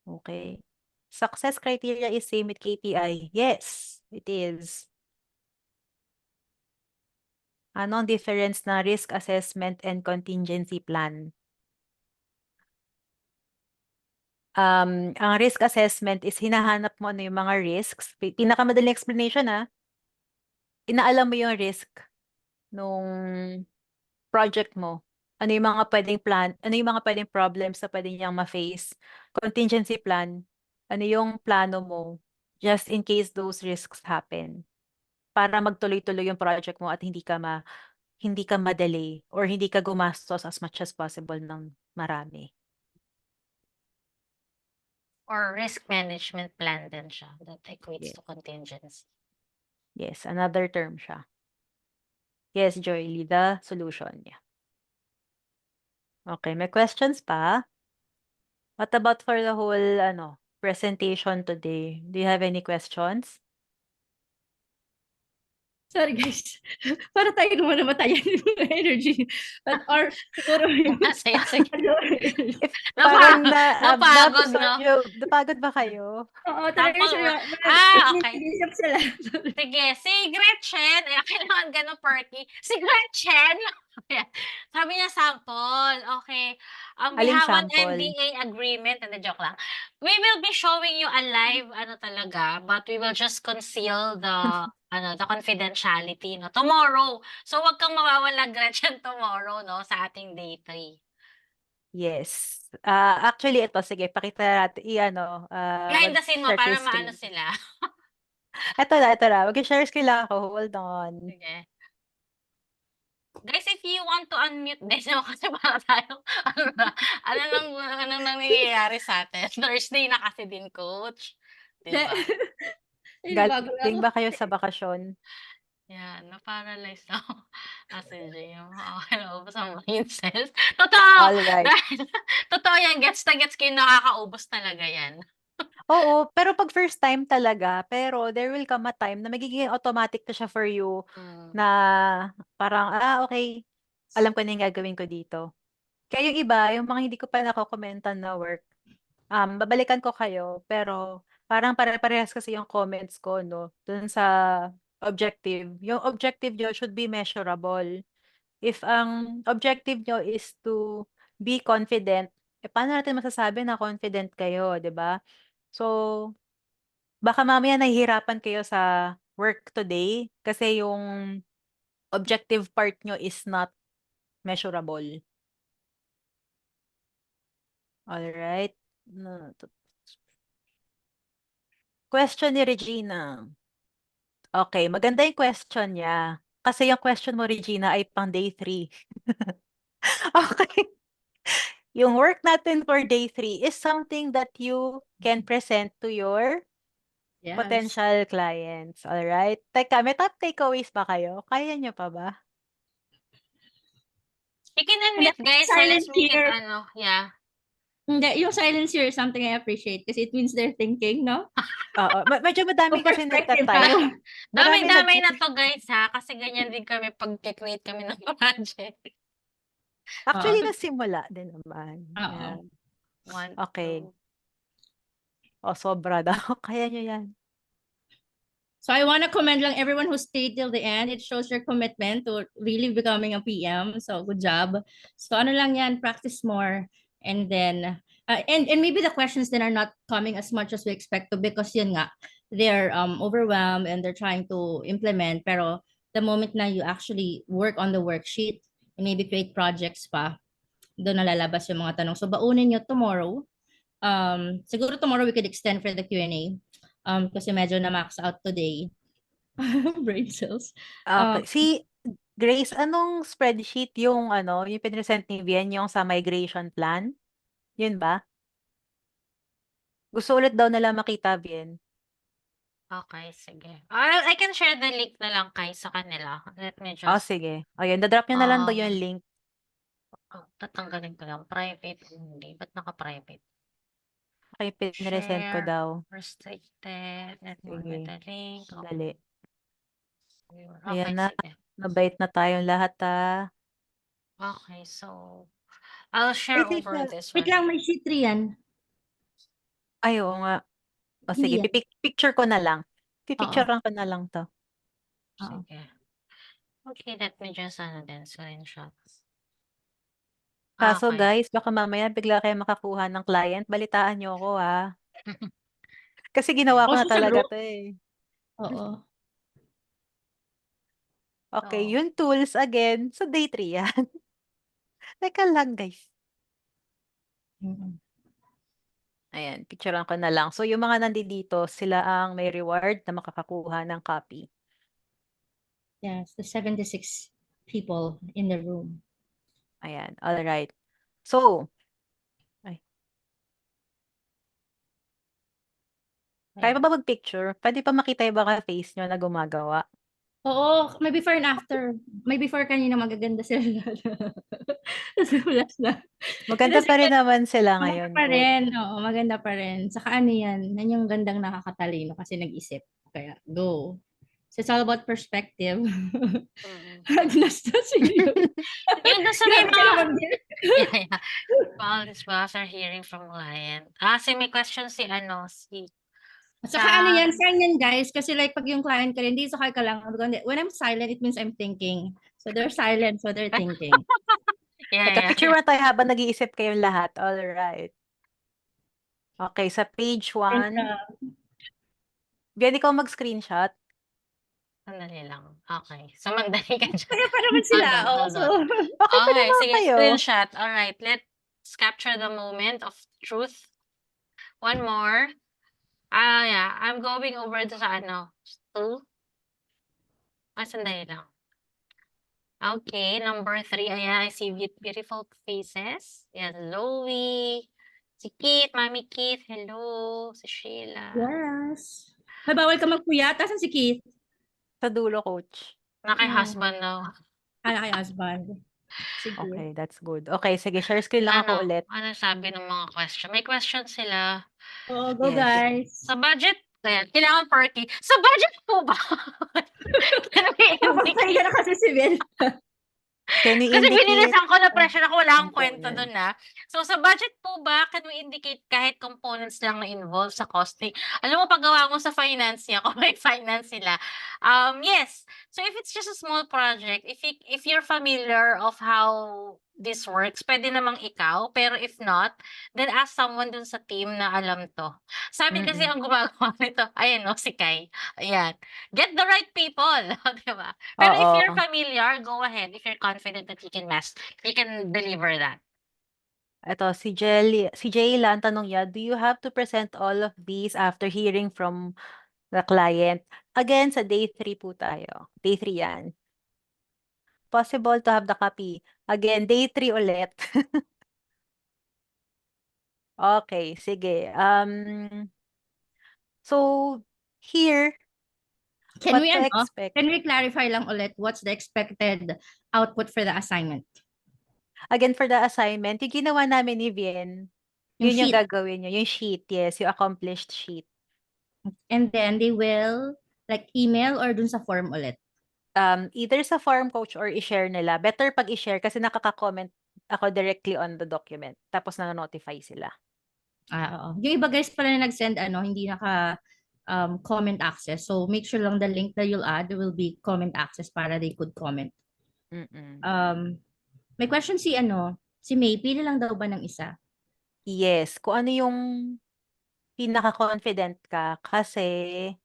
Okay. Success criteria is same with KPI. Yes, it is. Ano ang difference na risk assessment and contingency plan? Ang risk assessment is hinahanap mo ano yung mga risks. Pinakamadaling explanation inaalam mo yung risk nung project mo. Ano yung mga pwedeng problems na pwede niyang ma-face. Contingency plan, ano yung plano mo just in case those risks happen. Para magtuloy-tuloy yung project mo at hindi ka ma-delay or hindi ka gumastos as much as possible ng marami. Or risk management plan din siya that equates Yeah. to contingency. Yes, another term siya. Yes, Joyly, the solution. Yeah. Okay, may questions pa? What about for the whole presentation today? Do you have any questions? Sorry guys, para tayo naman namatayan yung energy. But, or siguro yung Sige, sige. If Napa- parang napagod, no? napagod ba kayo? Oo, talaga Sample siya. work. Ah, okay. Nag-iisip sila. Sige, si Gretchen, kailangan ganun perky. Si Gretchen, ayan, sabi niya sample, okay. We Aling have an sample? NDA agreement, and joke lang. We will be showing you a live, talaga, but we will just conceal the confidentiality, no, tomorrow. So, wag kang mawawala, Gretchen, tomorrow, no, sa ating day 3. Yes. Actually, ito, sige, pakita natin, Behind the scene mo, mag-share ko para yung maano screen. sila. Ito na. Mag-share screen lang ako. Hold on. Sige. Guys, if you want to unmute this, no, kasi para tayo, ano nang nangyayari sa atin? Thursday na kasi din, coach. Diba? Galing ba kayo sa bakasyon? Yan, na-paralyze ako. Kasi Jay, naubos ang brain cells. Totoo! Alright. Totoo yan, gets na gets kayo, nakakaubos talaga yan. Oo, pero pag first time talaga, pero there will come a time na magiging automatic na siya for you na parang, okay, alam ko na yung gagawin ko dito. Kaya yung iba, yung mga hindi ko pa nakokomentan na work, babalikan ko kayo, pero parang pare-parehas kasi yung comments ko, no, dun sa objective. Yung objective nyo should be measurable. If ang objective nyo is to be confident, paano natin masasabi na confident kayo, di ba? So, baka mamaya nahihirapan kayo sa work today kasi yung objective part nyo is not measurable. Alright. Question ni Regina. Okay, maganda yung question niya. Kasi yung question mo, Regina, ay pang day 3. Okay. Yung work natin for day 3 is something that you can present to your Yes. potential clients. Alright? Teka, may top takeaways ba kayo? Kaya nyo pa ba? You can And unmute, guys, so let's silence make it, here. yeah. Hindi, yung silence here is something I appreciate kasi it means they're thinking, no? Oo. Medyo madami kasi Perspective nagtatype. tayo. Damay na to, guys, ha? Kasi ganyan din kami pag create kami ng project. Actually, Oo. nasimula din naman. Oo. Yeah. One, Okay. two. O, sobra daw. Kaya nyo yan. So I want to commend lang everyone who stayed till the end. It shows your commitment to really becoming a PM. So good job. So ano lang yan, practice more. And then, and maybe the questions then are not coming as much as we expect to because yun nga, they're overwhelmed and they're trying to implement. Pero the moment na you actually work on the worksheet and maybe create projects pa, doon nalalabas yung mga tanong. So baunin nyo tomorrow. Siguro tomorrow we could extend for the Q&A. Kasi medyo na-max out today. Brain cells. Okay. Si Grace, anong spreadsheet yung yung pinresent ni Vian, yung sa migration plan? Yun ba? Gusto ulit daw nila makita, Vian. Okay, sige. I can share the link na lang, kay sa kanila. Let me Oh, just, sige. Ayun, dadrop nyo na lang daw yung link. tatanggalin ko lang. Private, hindi. Ba't naka-private? Okay, pinresent ko Share, daw. restricted, let me Sige. get the link. Dali. Okay, Ayan na. sige. Mabait na tayong lahat, Okay, so I'll share Ay, over teka. this Wait one. lang, may sheet 3 yan. Ay, oo nga. O sige, Hindi yan. picture ko na lang. Oo. Pipicturean ko na lang 'to. Oo. Sige. Okay, let me just screenshots. Kaso Okay. guys, baka mamaya bigla kayo makakuha ng client, balitaan niyo ako, Kasi ginawa ko na Also sa talaga group? 'to, eh. Oo. Okay, Oo. yung tools again, sa day 3 yan. Teka lang guys. Mm. Ayan, picturean ko na lang. So yung mga nandito, sila ang may reward na makakakuha ng copy. Yes, the 76 people in the room. Ayan, alright. So, ay, kaya Ayan. pa ba mag-picture? Pwede pa makita yung baka face nyo na gumagawa. Oo, may before and after. May before kanina magaganda sila. Tapos last na. Maganda Tapos pa rin naman sila maganda ngayon, pa Coach. rin. Oo, maganda pa rin. Saka ano yan, yan yung gandang nakakatalino kasi nag-isip. Kaya go. So it's all about perspective. Mm. Agnas na sila. Yung doon sa may Grabe ka mga naman. yeah, yeah. All these boss are hearing from client. Kasi may question si si At saka ano yan, Chan. sign yan guys. Kasi like pag yung client ka rin, hindi sakay ka lang. When I'm silent, it means I'm thinking. So they're silent, so they're thinking. Yeah, Teka, yeah, picture yeah. muna tayo habang nag-iisip kayong lahat. Alright. Okay, sa page And, 1. Bien, ikaw mag-screenshot. Sandali lang. Okay. So, magdali ka dyan. kaya pa naman sila. Hold on, Oh, hold so, on. Okay pa Okay, naman sige, kayo. screenshot. Alright, let's capture the moment of truth. One more. Yeah, I'm going over to sa two. Sandali lang. Okay, number 3. Ayan, I see beautiful faces. Ayan, Loie. Si Kit, Mami Kit. Hello. Si Sheila. yes. May bawal ka magpuyat. Asan si Keith? Sa dulo, Coach. Na kay husband na. Kay husband. Sige. Okay, that's good. Okay, sige, share screen lang ako ulit. Ano sabi ng mga question? May question sila. Oo, go Yes. guys. Sa budget, ayan, kailangan perky. Sa budget po ba? Can we Papatay indicate? ka na kasi si Ben. Can we Kasi indicate binilisan ko na pressure ako, wala akong kwento components? dun. So, sa budget po ba, can we indicate kahit components lang na involved sa costing? Alam mo, paggawa mo sa finance niya, kung may finance sila, yes. So, if it's just a small project, if you're familiar of how this works, pwede namang ikaw. Pero if not, then ask someone dun sa team na alam to. Sa amin kasi ang gumagawa nito, ayan no, si Kai. Ayan. Get the right people, di ba? Pero if you're Oo. familiar, go ahead. If you're confident that you can deliver that. Ito, si Jayla, ang tanong niya, do you have to present all of these after hearing from the client? Again, sa day 3 po tayo. Day 3 yan. Possible to have the copy. Again, day 3 ulit. Okay, sige. So, here, Can what we, to expect? can we clarify lang ulit what's the expected output for the assignment? Again, for the assignment, yung ginawa namin ni Vien, Yung yun yung sheet. gagawin nyo. Yung sheet, yes. Yung accomplished sheet. And then they will like email or dun sa form ulit. Either sa form, Coach, or i-share nila. Better pag i-share kasi nakaka-comment ako directly on the document. Tapos na-notify sila. Oo. Yung iba guys pala na nag-send hindi naka comment access. So make sure lang the link that you'll add will be comment access para they could comment. May question si si May, pili lang daw ba ng isa? Yes, kung ano yung pinaka-confident ka kasi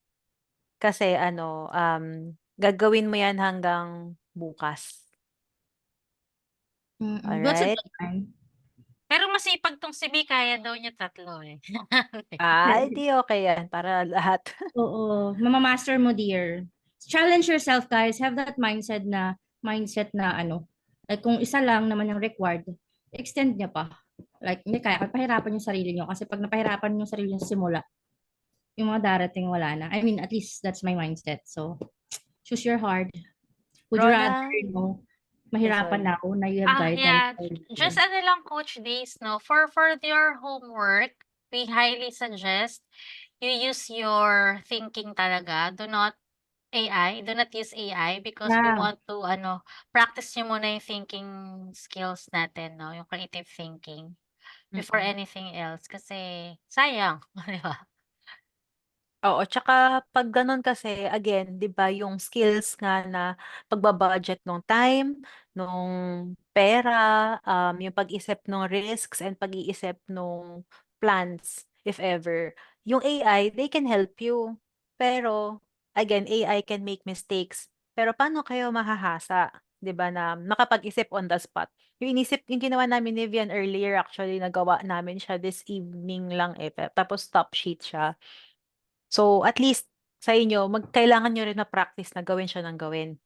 gagawin mo yan hanggang bukas. What's the Alright? deadline? Pero masipag tong si B, kaya daw niya 3 eh. Di okay yan para lahat. Oo, mamamaster mo dear. Challenge yourself guys. Have that mindset na like kung isa lang naman yung required, extend niya pa. Like hindi kaya pahirapan yung sarili niyo kasi pag napahirapan yung sarili niyo sa simula, yung mga darating wala na. I mean, at least that's my mindset. So, choose your hard. Would you rather, Rona, mahirapan sorry. na ako na you have guidance? Yeah, just lang Coach Days, no? For your homework, we highly suggest you use your thinking talaga. Do not AI, do not use AI because we Yeah. want to practice niyo muna yung thinking skills natin 'no, yung creative thinking before Mm. anything else kasi sayang, 'di ba? Oo, tsaka 'pag gano'n kasi again, 'di ba, yung skills nga na pagba-budget nung time, nung pera, yung pag-isip nung risks and pag-iisip nung plans, if ever. Yung AI, they can help you. Pero again, AI can make mistakes. Pero paano kayo mahahasa, 'di ba, na makapag-isip on the spot? Yung ginawa namin ni Vian earlier, actually nagawa namin siya this evening lang, eh, tapos top sheet siya. So, at least sa inyo, kailangan niyo rin na-practice na gawin siya ng gawin.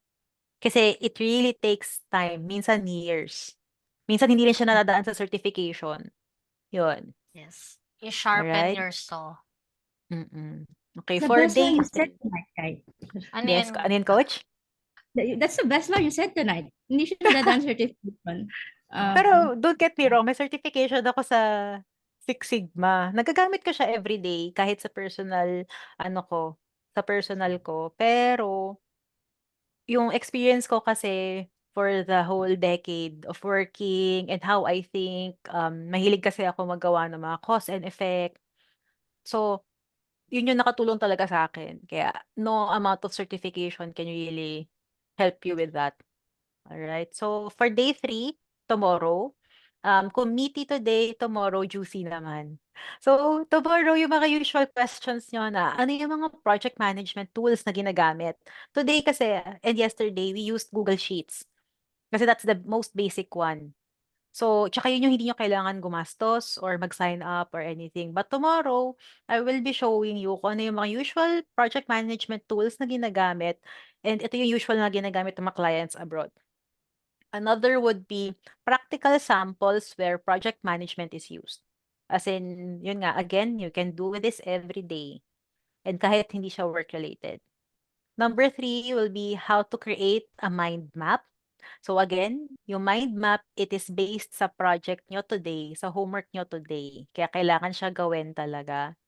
Kasi it really takes time, minsan years. Minsan hindi rin siya nadadaan sa certification. Yun, Yes, you sharpen alright? your saw. Mm. Okay, The for best one day you said 3. tonight, Kai. Ano Yes, yun? ano yun, coach? That's the best one you said tonight. Hindi siya dadaan certification. Pero don't get me wrong, may certification ako sa Six Sigma. Nagagamit ko siya everyday kahit sa personal ano ko, sa personal ko. Pero yung experience ko kasi for the whole decade of working and how I think, mahilig kasi ako magawa ng mga cause and effect. So, yun yung nakatulong talaga sa akin. Kaya no amount of certification can really help you with that. Alright. So, for day 3, tomorrow, committee today, tomorrow, juicy naman. So, tomorrow, yung mga usual questions nyo na, ano yung mga project management tools na ginagamit? Today kasi, and yesterday, we used Google Sheets. Kasi that's the most basic one. So, tsaka yun yung hindi nyo kailangan gumastos or mag-sign up or anything. But tomorrow, I will be showing you kung ano yung mga usual project management tools na ginagamit. And ito yung usual na ginagamit ng mga clients abroad. Another would be practical samples where project management is used. As in, yun nga, again, you can do this every day. And kahit hindi siya work-related. Number 3 will be how to create a mind map. So again, yung mind map, it is based sa project nyo today, sa homework nyo today. Kaya kailangan siya gawin talaga.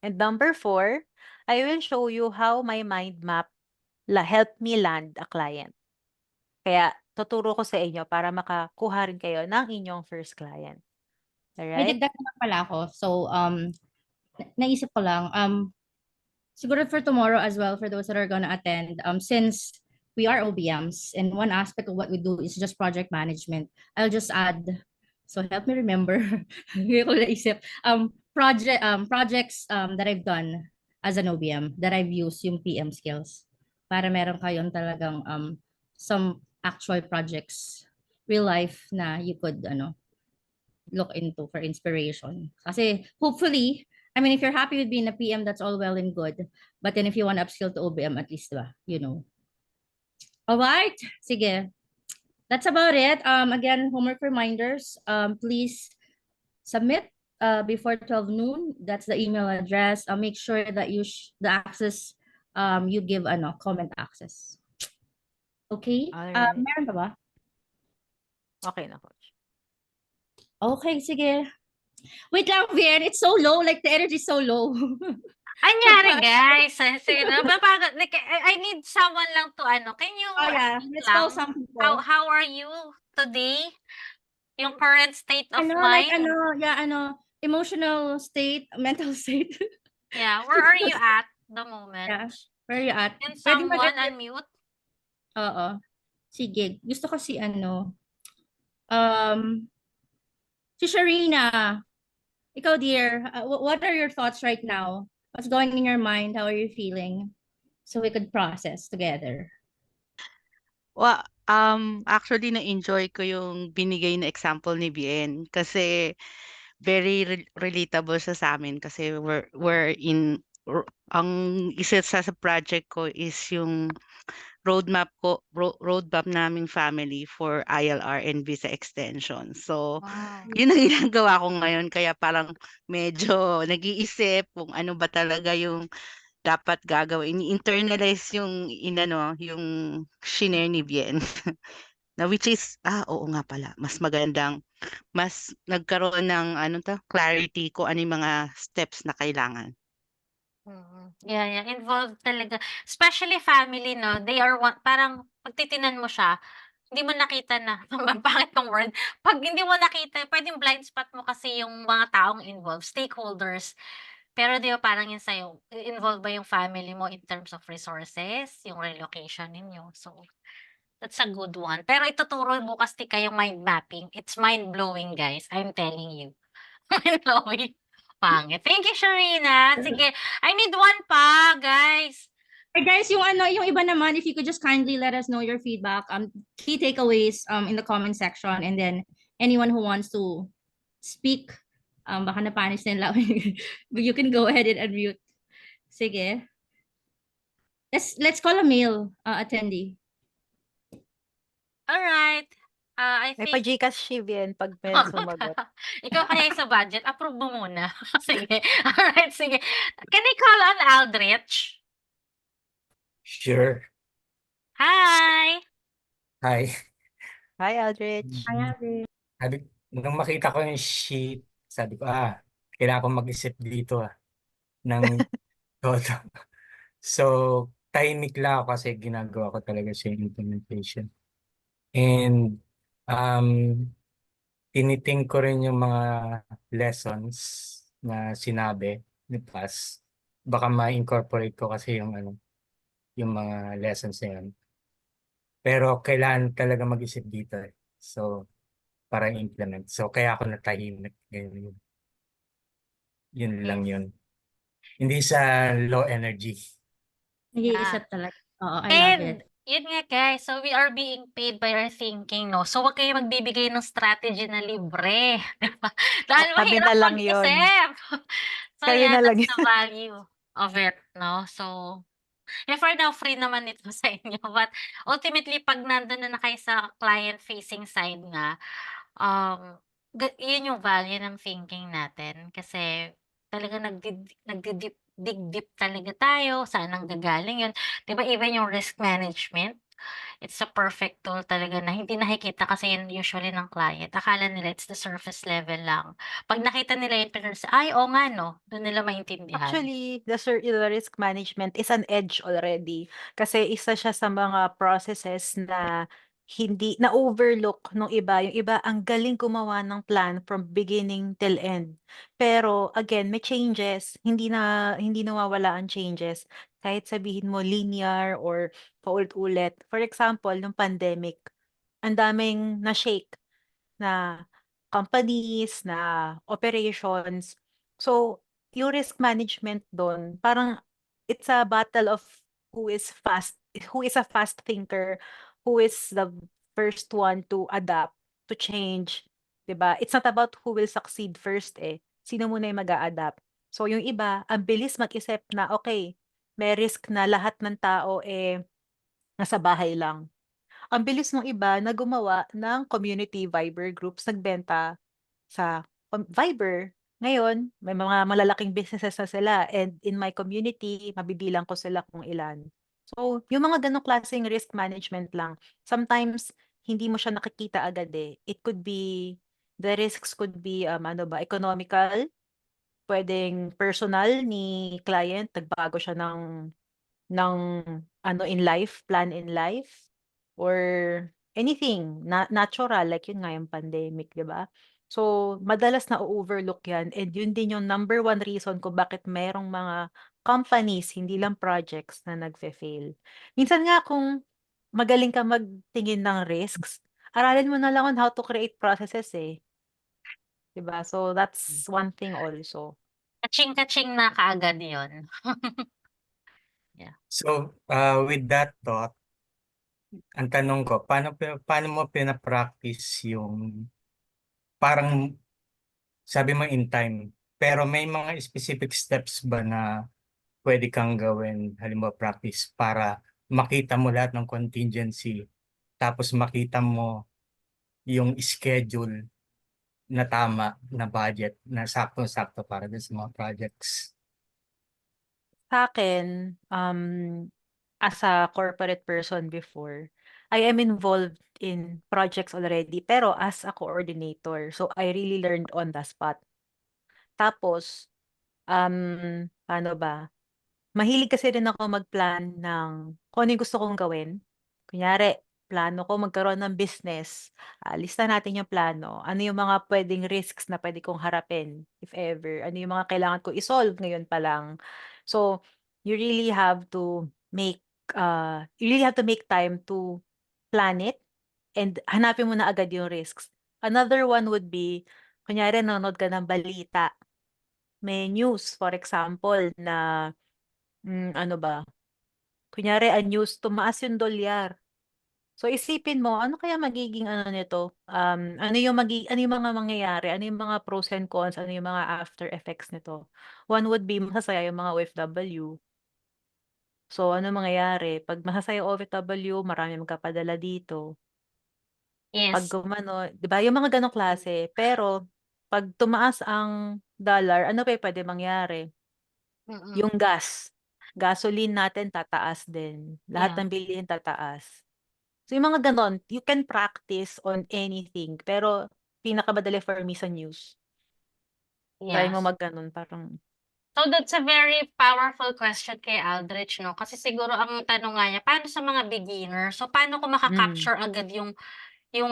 And number 4, I will show you how my mind map help me land a client. Kaya tuturo ko sa inyo para makakuha rin kayo ng inyong first client. may Alright? dagdag naman pala ako. So, naisip ko lang, siguro for tomorrow as well, for those that are gonna attend, since we are OBMs and one aspect of what we do is just project management, I'll just add, so help me remember, hindi ko naisip, projects that I've done as an OBM, that I've used yung PM skills, para meron kayong talagang some actual projects, real life na you could look into for inspiration. Kasi hopefully, I mean, if you're happy with being a PM, that's all well and good. But then if you want to upskill to OBM, at least, diba? You know. All right. Sige. That's about it. Again, homework reminders. Please submit before 12 noon. That's the email address. Make sure that the access, you give comment access. Okay? Alright. Meron pa ba? Okay na, coach. Okay, sige. Wait lang, Vian. It's so low. Like, the energy is so low. Anyari guys, sige na, like, I need someone lang to can you Oh yeah, let's call lang, some people. how are you today? Yung current state of Like mind? emotional state, mental state. Yeah, where are you at the moment? Yeah, where are you at? Can Pwede someone unmute? Oo. Sige, gusto ko um, si Sharina. Ikaw, dear, what are your thoughts right now? What's going in your mind? How are you feeling? So we could process together. Actually na-enjoy ko yung binigay na example ni Bien kasi very relatable siya sa amin kasi ang isa sa project ko is yung roadmap naming family for ILR and visa extension. So, Wow. yun ang ginagawa ko ngayon kaya parang medyo nag-iisip kung ano ba talaga yung dapat gagawin. Internalize yung yung shinare ni Bien. Na which is, oo nga pala, mas nagkaroon ng clarity kung ano yung mga steps na kailangan. Yeah, yeah, involved talaga. Especially family, no? They are one, parang pag titinan mo siya, hindi mo nakita na, pangit tong word. Pag hindi mo nakita, pwedeng blind spot mo kasi yung mga taong involved, stakeholders. Pero di ba parang yun sa'yo, involved ba yung family mo in terms of resources, yung relocation ninyo? So, that's a good one. Pero ituturo bukas ni kayong mind mapping. It's mind-blowing, guys. I'm telling you. Mind-blowing. Pangit. Thank you, Sharina. Sige, I need one pa, guys. Hey guys, yung iba naman, if you could just kindly let us know your feedback, key takeaways in the comment section, and then anyone who wants to speak, baka napanis na lang. You can go ahead and unmute. Sige. Let's call a male attendee. All right. I May think pa-Gcash si Bien pag may sumagot. ikaw kaya yung sa budget, approve mo muna. Sige. Alright, sige. Can I call on Aldrich? Sure. Hi! Hi. Hi, Aldrich. Nung makita ko yung sheet, sabi ko, kailangan ko mag-isip dito ng todo. So, tahimik lang ako kasi ginagawa ko talaga siya yung implementation. And tiniting ko rin yung mga lessons na sinabi ni Paz. Baka ma-incorporate ko kasi yung mga lessons na yun. Pero kailangan talaga mag-isip dito. So, para implement. So, kaya ako natahimik. Ganyan. Yun lang yun. Hindi sa low energy. Nag-iisip talaga. Oo, I love it. And, yun nga guys, so we are being paid by our thinking, no? So, wag kayo magbibigay ng strategy na libre. Diba? Dahil Kami mahirap na lang yun. mag-isip. So, Kayo yeah, na lang that's the value of it, no? So, for now, free naman ito sa inyo. But, ultimately, pag nandun na kayo sa client-facing side na, yun yung value ng thinking natin. Kasi, talaga nagdi-deep dig deep talaga tayo, saan nanggagaling yun. 'Di ba even yung risk management, it's a perfect tool talaga na hindi nakikita kasi yun usually ng client. Akala nila it's the surface level lang. 'Pag nakita nila yun, ay, oo nga 'no, dun nila maintindihan. Actually, the risk management is an edge already. Kasi isa siya sa mga processes na hindi na-overlook nung iba. Yung iba, ang galing gumawa ng plan from beginning till end. Pero again, may changes. Hindi nawawala ang changes. Kahit sabihin mo linear or paulit-ulit. For example, nung pandemic, ang daming na-shake na companies, na operations. So, yung risk management dun, parang it's a battle of who is a fast thinker, who is the first one to adapt, to change, 'di ba? It's not about who will succeed first eh. Sino muna yung mag-a-adapt. So, yung iba, ang bilis mag-isip na, okay, may risk na lahat ng tao nasa bahay lang. Ang bilis nung iba na gumawa ng community Viber groups, nagbenta sa Viber. Ngayon, may mga malalaking businesses na sila and in my community, mabibilang ko sila kung ilan. So, yung mga ganong klaseng risk management lang. Sometimes, hindi mo siya nakikita agad eh. The risks could be, economical, pwedeng personal ni client, nagbago siya ng in life, plan in life, or anything natural like yun nga yung pandemic, 'di ba? So, madalas na overlook yan and yun din yung number one reason kung bakit merong mga companies, hindi lang projects na nagfe-fail. Minsan nga kung magaling ka magtingin ng risks, aralin mo na lang on how to create processes eh. 'Di ba? So, that's one thing also. Kaching-kaching na kaagad yun. So, with that thought, ang tanong ko, paano mo pina-practice yung parang sabi mo in time, pero may mga specific steps ba na pwede kang gawin, halimbawa practice, para makita mo lahat ng contingency, tapos makita mo yung schedule na tama na budget na sakto-sakto para dun sa mga projects. Sa akin, as a corporate person before, I am involved in projects already, pero as a coordinator. So, I really learned on the spot. Tapos, paano ba? mahilig kasi rin ako mag-plan ng kung ano yung gusto kong gawin. Kunyari, plano ko magkaroon ng business. Lista natin yung plano. Ano yung mga pwedeng risks na pwede kong harapin, if ever? Ano yung mga kailangan ko i-solve ngayon pa lang? So, you really have to make time to plan it and hanapin mo na agad yung risks. Another one would be, kunyari, nanonood ka ng balita. May news, for example, na ano ba? Kunyari, news, tumaas yung dolyar. So, isipin mo, ano kaya magiging ano nito? Ano yung mga mangyayari? Ano yung mga pros and cons? Ano yung mga after effects nito? One would be masasaya yung mga OFW. So, ano mangyayari? Pag masasaya OFW, marami magkapadala dito. Pag Yes. gumano, 'di ba? Yung mga ganong klase. Pero, pag tumaas ang dollar, ano pa yung pwede mangyari? Mm-mm. Yung gasoline natin tataas din. Lahat Yeah. ng bilihin tataas. So, yung mga ganon, you can practice on anything. Pero, pinakamadali for me sa news. Try Yeah. mo mag-ganon, parang, So that's a very powerful question kay Aldrich, no? Kasi siguro ang tanong nga niya, paano sa mga beginner? So paano ko mm, maka-capture agad yung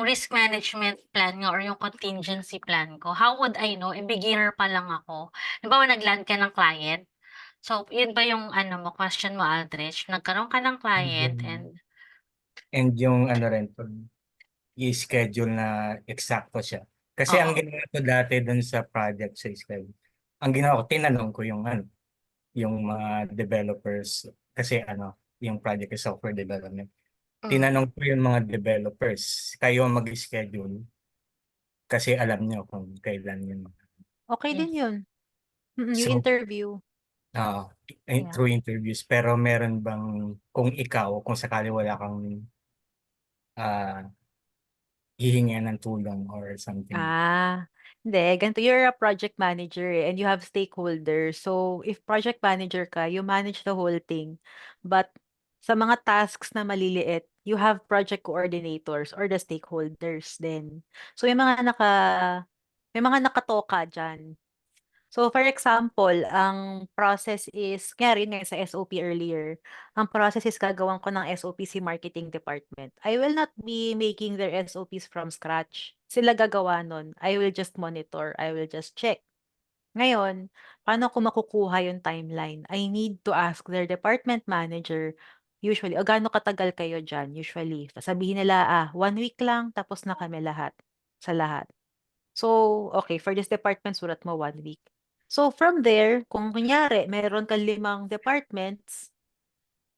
risk management plan nga or yung contingency plan ko? How would I know? Beginner pa lang ako. Halimbawa, nag-land ka ng client. So, yun ba yung ano mo, question mo, Aldrich? Nagkaroon ka ng client Yung, and and yung ano rin, pag i-schedule na eksakto siya. Kasi ang oo. ginawa ko dati dun sa project sa schedule, ang ginawa ko, tinanong ko yung ano, yung mga developers, kasi ano, yung project is software development. Mm, Tinanong ko yung mga developers, kayo ang mag-schedule kasi alam nyo kung kailan yun. okay din yes. yun. Yung So, interview. ah, Yeah. through interviews, pero meron bang, kung ikaw, kung sakali wala kang ah hihingi ng tulong or something. Hindi, ganito, you're a project manager and you have stakeholders. So, if project manager ka, you manage the whole thing. But sa mga tasks na maliliit, you have project coordinators or the stakeholders din. So, may mga nakatoka dyan. So, for example, ang process is, kaya rin nga sa SOP earlier, ang process is gagawan ko ng SOP si marketing department. I will not be making their SOPs from scratch. Sila gagawa nun. I will just monitor. I will just check. Ngayon, paano ko makukuha yung timeline? I need to ask their department manager, usually, o gaano katagal kayo dyan? Usually, sabihin nila, 1 week lang, tapos na kami lahat, sa lahat. So, okay, for this department, sulat mo 1 week. So, from there, kung kunyari, meron kang 5 departments,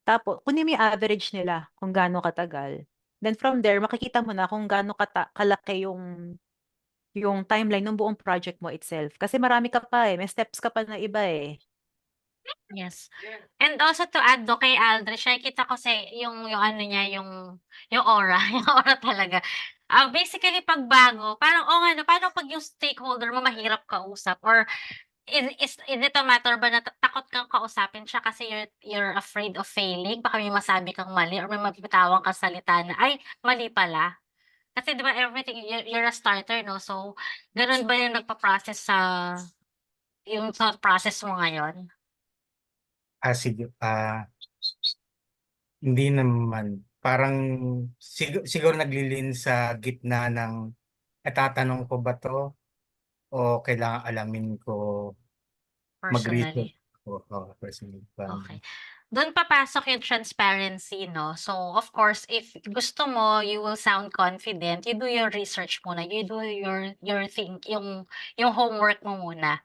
tapos, kunin mo yung average nila kung gaano katagal. Then from there, makikita mo na kung gaano kalaki yung timeline ng buong project mo itself. Kasi marami ka pa eh. May steps ka pa na iba eh. Yes. And also to add do kay Aldrich, nakikita ko sa yung ano niya, yung aura, yung aura talaga. Basically 'pag bago, parang, oo nga 'no, paano 'pag yung stakeholder mo mahirap kausap or is it a matter ba na takot kang kausapin siya kasi you're afraid of failing? Baka may masabi kang mali or may mabibitawang kang salita na, "Ay, mali pala." Kasi 'di ba everything you're a starter 'no, so gano'n ba yung nagpa-process sa process mo ngayon? Sige, hindi naman. Parang siguro naglilin sa gitna ng tatanong ko ba to o kailangan alamin ko mag-research Personally? ko personally. Parang, Okay. Do'n papasok yung transparency 'no. So, of course, if gusto mo, you will sound confident, you do your research muna, you do your yung homework mo muna.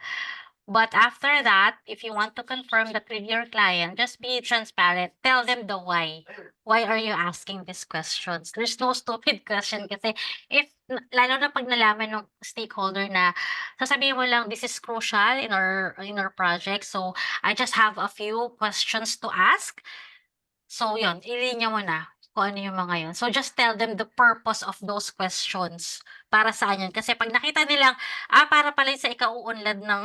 But after that, if you want to confirm that with your client, just be transparent. Tell them the why. Why are you asking these questions? There's no stupid question kasi if lalo na 'pag nalaman ng stakeholder na sasabihin mo lang, "This is crucial in our project, so I just have a few questions to ask." So yun, ilinya mo na kung ano yung mga yun. So just tell them the purpose of those questions. Para saan yun. Kasi 'pag nakita nilang, para pala yun sa ikauunlad ng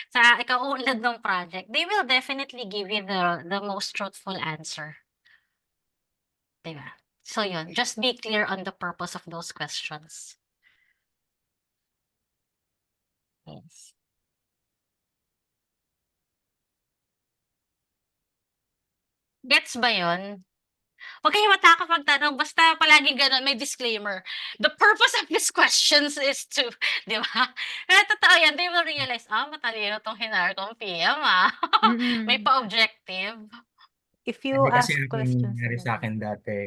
sa ikauunlad ng project, they will definitely give you the most truthful answer, 'di ba? So yun, just be clear on the purpose of those questions. Yes. Gets ba yun? Huwag kayong matakot magtanong, basta palagi gano'n, may disclaimer. The purpose of these questions is to, di ba? Kaya totoo yan, they will realize, matalino tong hinar kong PM, May Mm-mm. pa-objective. If you Hindi kasi ask ako questions nangyari sa talaga. akin dati.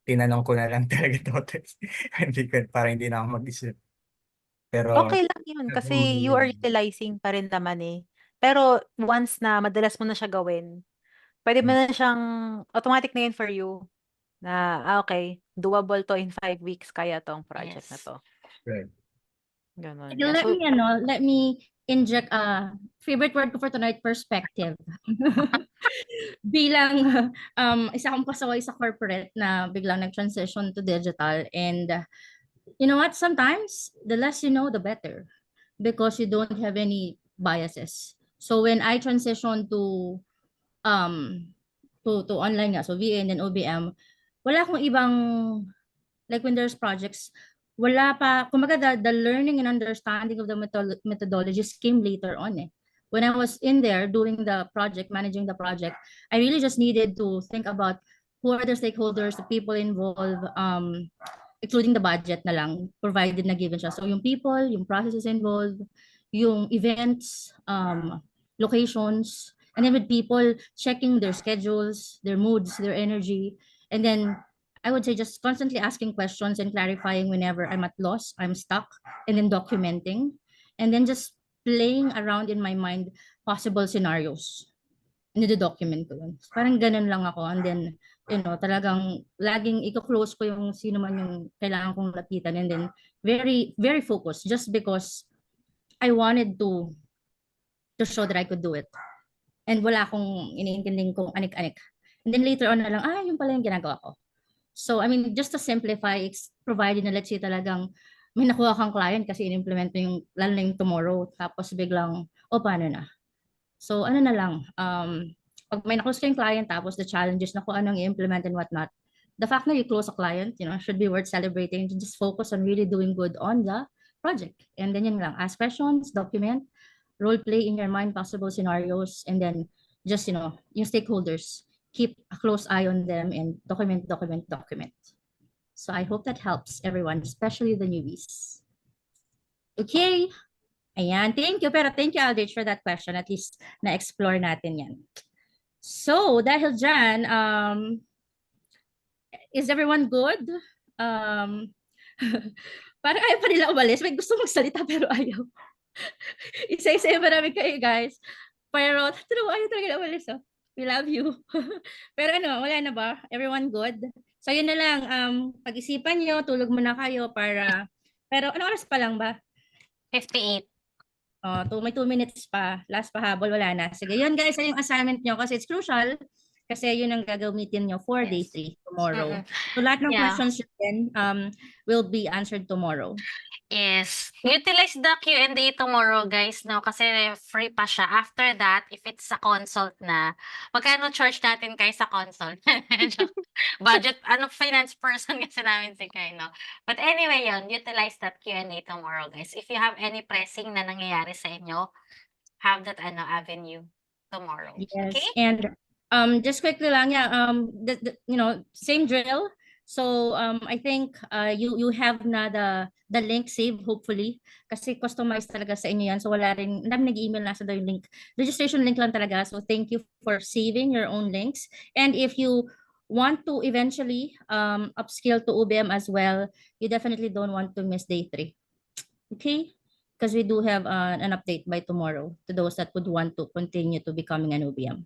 Tinanong ko na lang talaga totes. Hindi ko, parang hindi na ako mag-isip. Pero, Okay lang yun sa kasi you dulo, are utilizing pa rin naman eh. Pero once na madalas mo na siya gawin, pwede mo na siyang automatic na yun for you na, okay, doable to in 5 weeks, kaya tong project na Yes. to. right. Ganon. Yeah, Let So, me, let me inject a favorite word ko for tonight, perspective. Bilang isa akong pasaway sa corporate na biglang nag-transition to digital, and you know what, sometimes the less you know the better, because you don't have any biases. So when I transitioned to um online nga, so VA and then OBM, wala akong ibang, like when there's projects, wala pa, kumbaga the learning and understanding of the methodologies came later on eh. When I was in there doing the project, managing the project, I really just needed to think about who are the stakeholders, the people involved, including the budget na lang, provided na given siya. So yung people, yung processes involved, yung events, locations, and then with people checking their schedules, their moods, their energy, and then I would say just constantly asking questions and clarifying whenever I'm at loss, I'm stuck, and then documenting, and then just playing around in my mind possible scenarios. Nide-document ko yun. Parang ganun lang ako. And then, talagang laging i-close ko yung sino man yung kailangan kong lapitan. And then, very, very focused just because I wanted to show that I could do it. And wala akong iniintinding kung anik-anik. And then later on na lang, yung pala yung ginagawa ko. So, I mean, just to simplify, it's provided na let's say talagang may nakuha kang client kasi in-implement mo yung, lalo na yung tomorrow, tapos biglang, paano na? So, ano na lang, pag may naklose kayong client, tapos the challenges na kung anong i-implement and whatnot, the fact na you close a client, should be worth celebrating. Just focus on really doing good on the project. And then yun lang, ask questions, document, role play in your mind possible scenarios, and then just, yung stakeholders, keep a close eye on them and document. So I hope that helps everyone, especially the newbies. Okay. Ayan, thank you. Pero thank you, Aldrich, for that question. At least na-explore natin yan. So, dahil dyan, is everyone good? Parang ayaw pa nila umalis. May gusto magsalita pero ayaw. Isa-isa yung marami kayo, guys. Pero, ayaw talaga umalis. Oh. We love you. Pero wala na ba? Everyone good? So, yun na lang. Pag-isipan nyo, tulog muna kayo para... Pero, ano oras pa lang ba? 58. May 2 minutes pa. Last pahabol, wala na. Sige, yun guys, ay yung assignment nyo kasi it's crucial kasi yun ang gagamitin nyo for day 3 tomorrow. So lahat ng Yeah. questions yun will be answered tomorrow. Yes. Utilize the Q&A tomorrow, guys, no? Kasi free pa siya. After that, if it's a consult na, magkano charge natin kayo sa consult? Budget, finance person kasi namin si Kai, no? But anyway, yun, utilize that Q&A tomorrow, guys. If you have any pressing na nangyayari sa inyo, have that avenue tomorrow. Yes, Okay? and just quickly lang, same drill. So I think you have na the link saved hopefully kasi customized talaga sa inyo yan. So wala rin, nag-email nasa daw yung link. Registration link lang talaga. So thank you for saving your own links. And if you want to eventually upskill to OBM as well, you definitely don't want to miss day 3. Okay? Because we do have an update by tomorrow to those that would want to continue to becoming an OBM.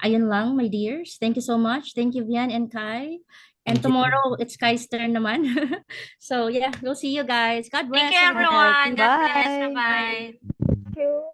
Ayun lang, my dears. Thank you so much. Thank you, Vian and Kai. And Thank you. tomorrow, it's Kai's turn naman. So yeah, we'll see you guys. God bless. Thank you, everyone. everyone. God bless. Bye. Bye-bye. Thank you.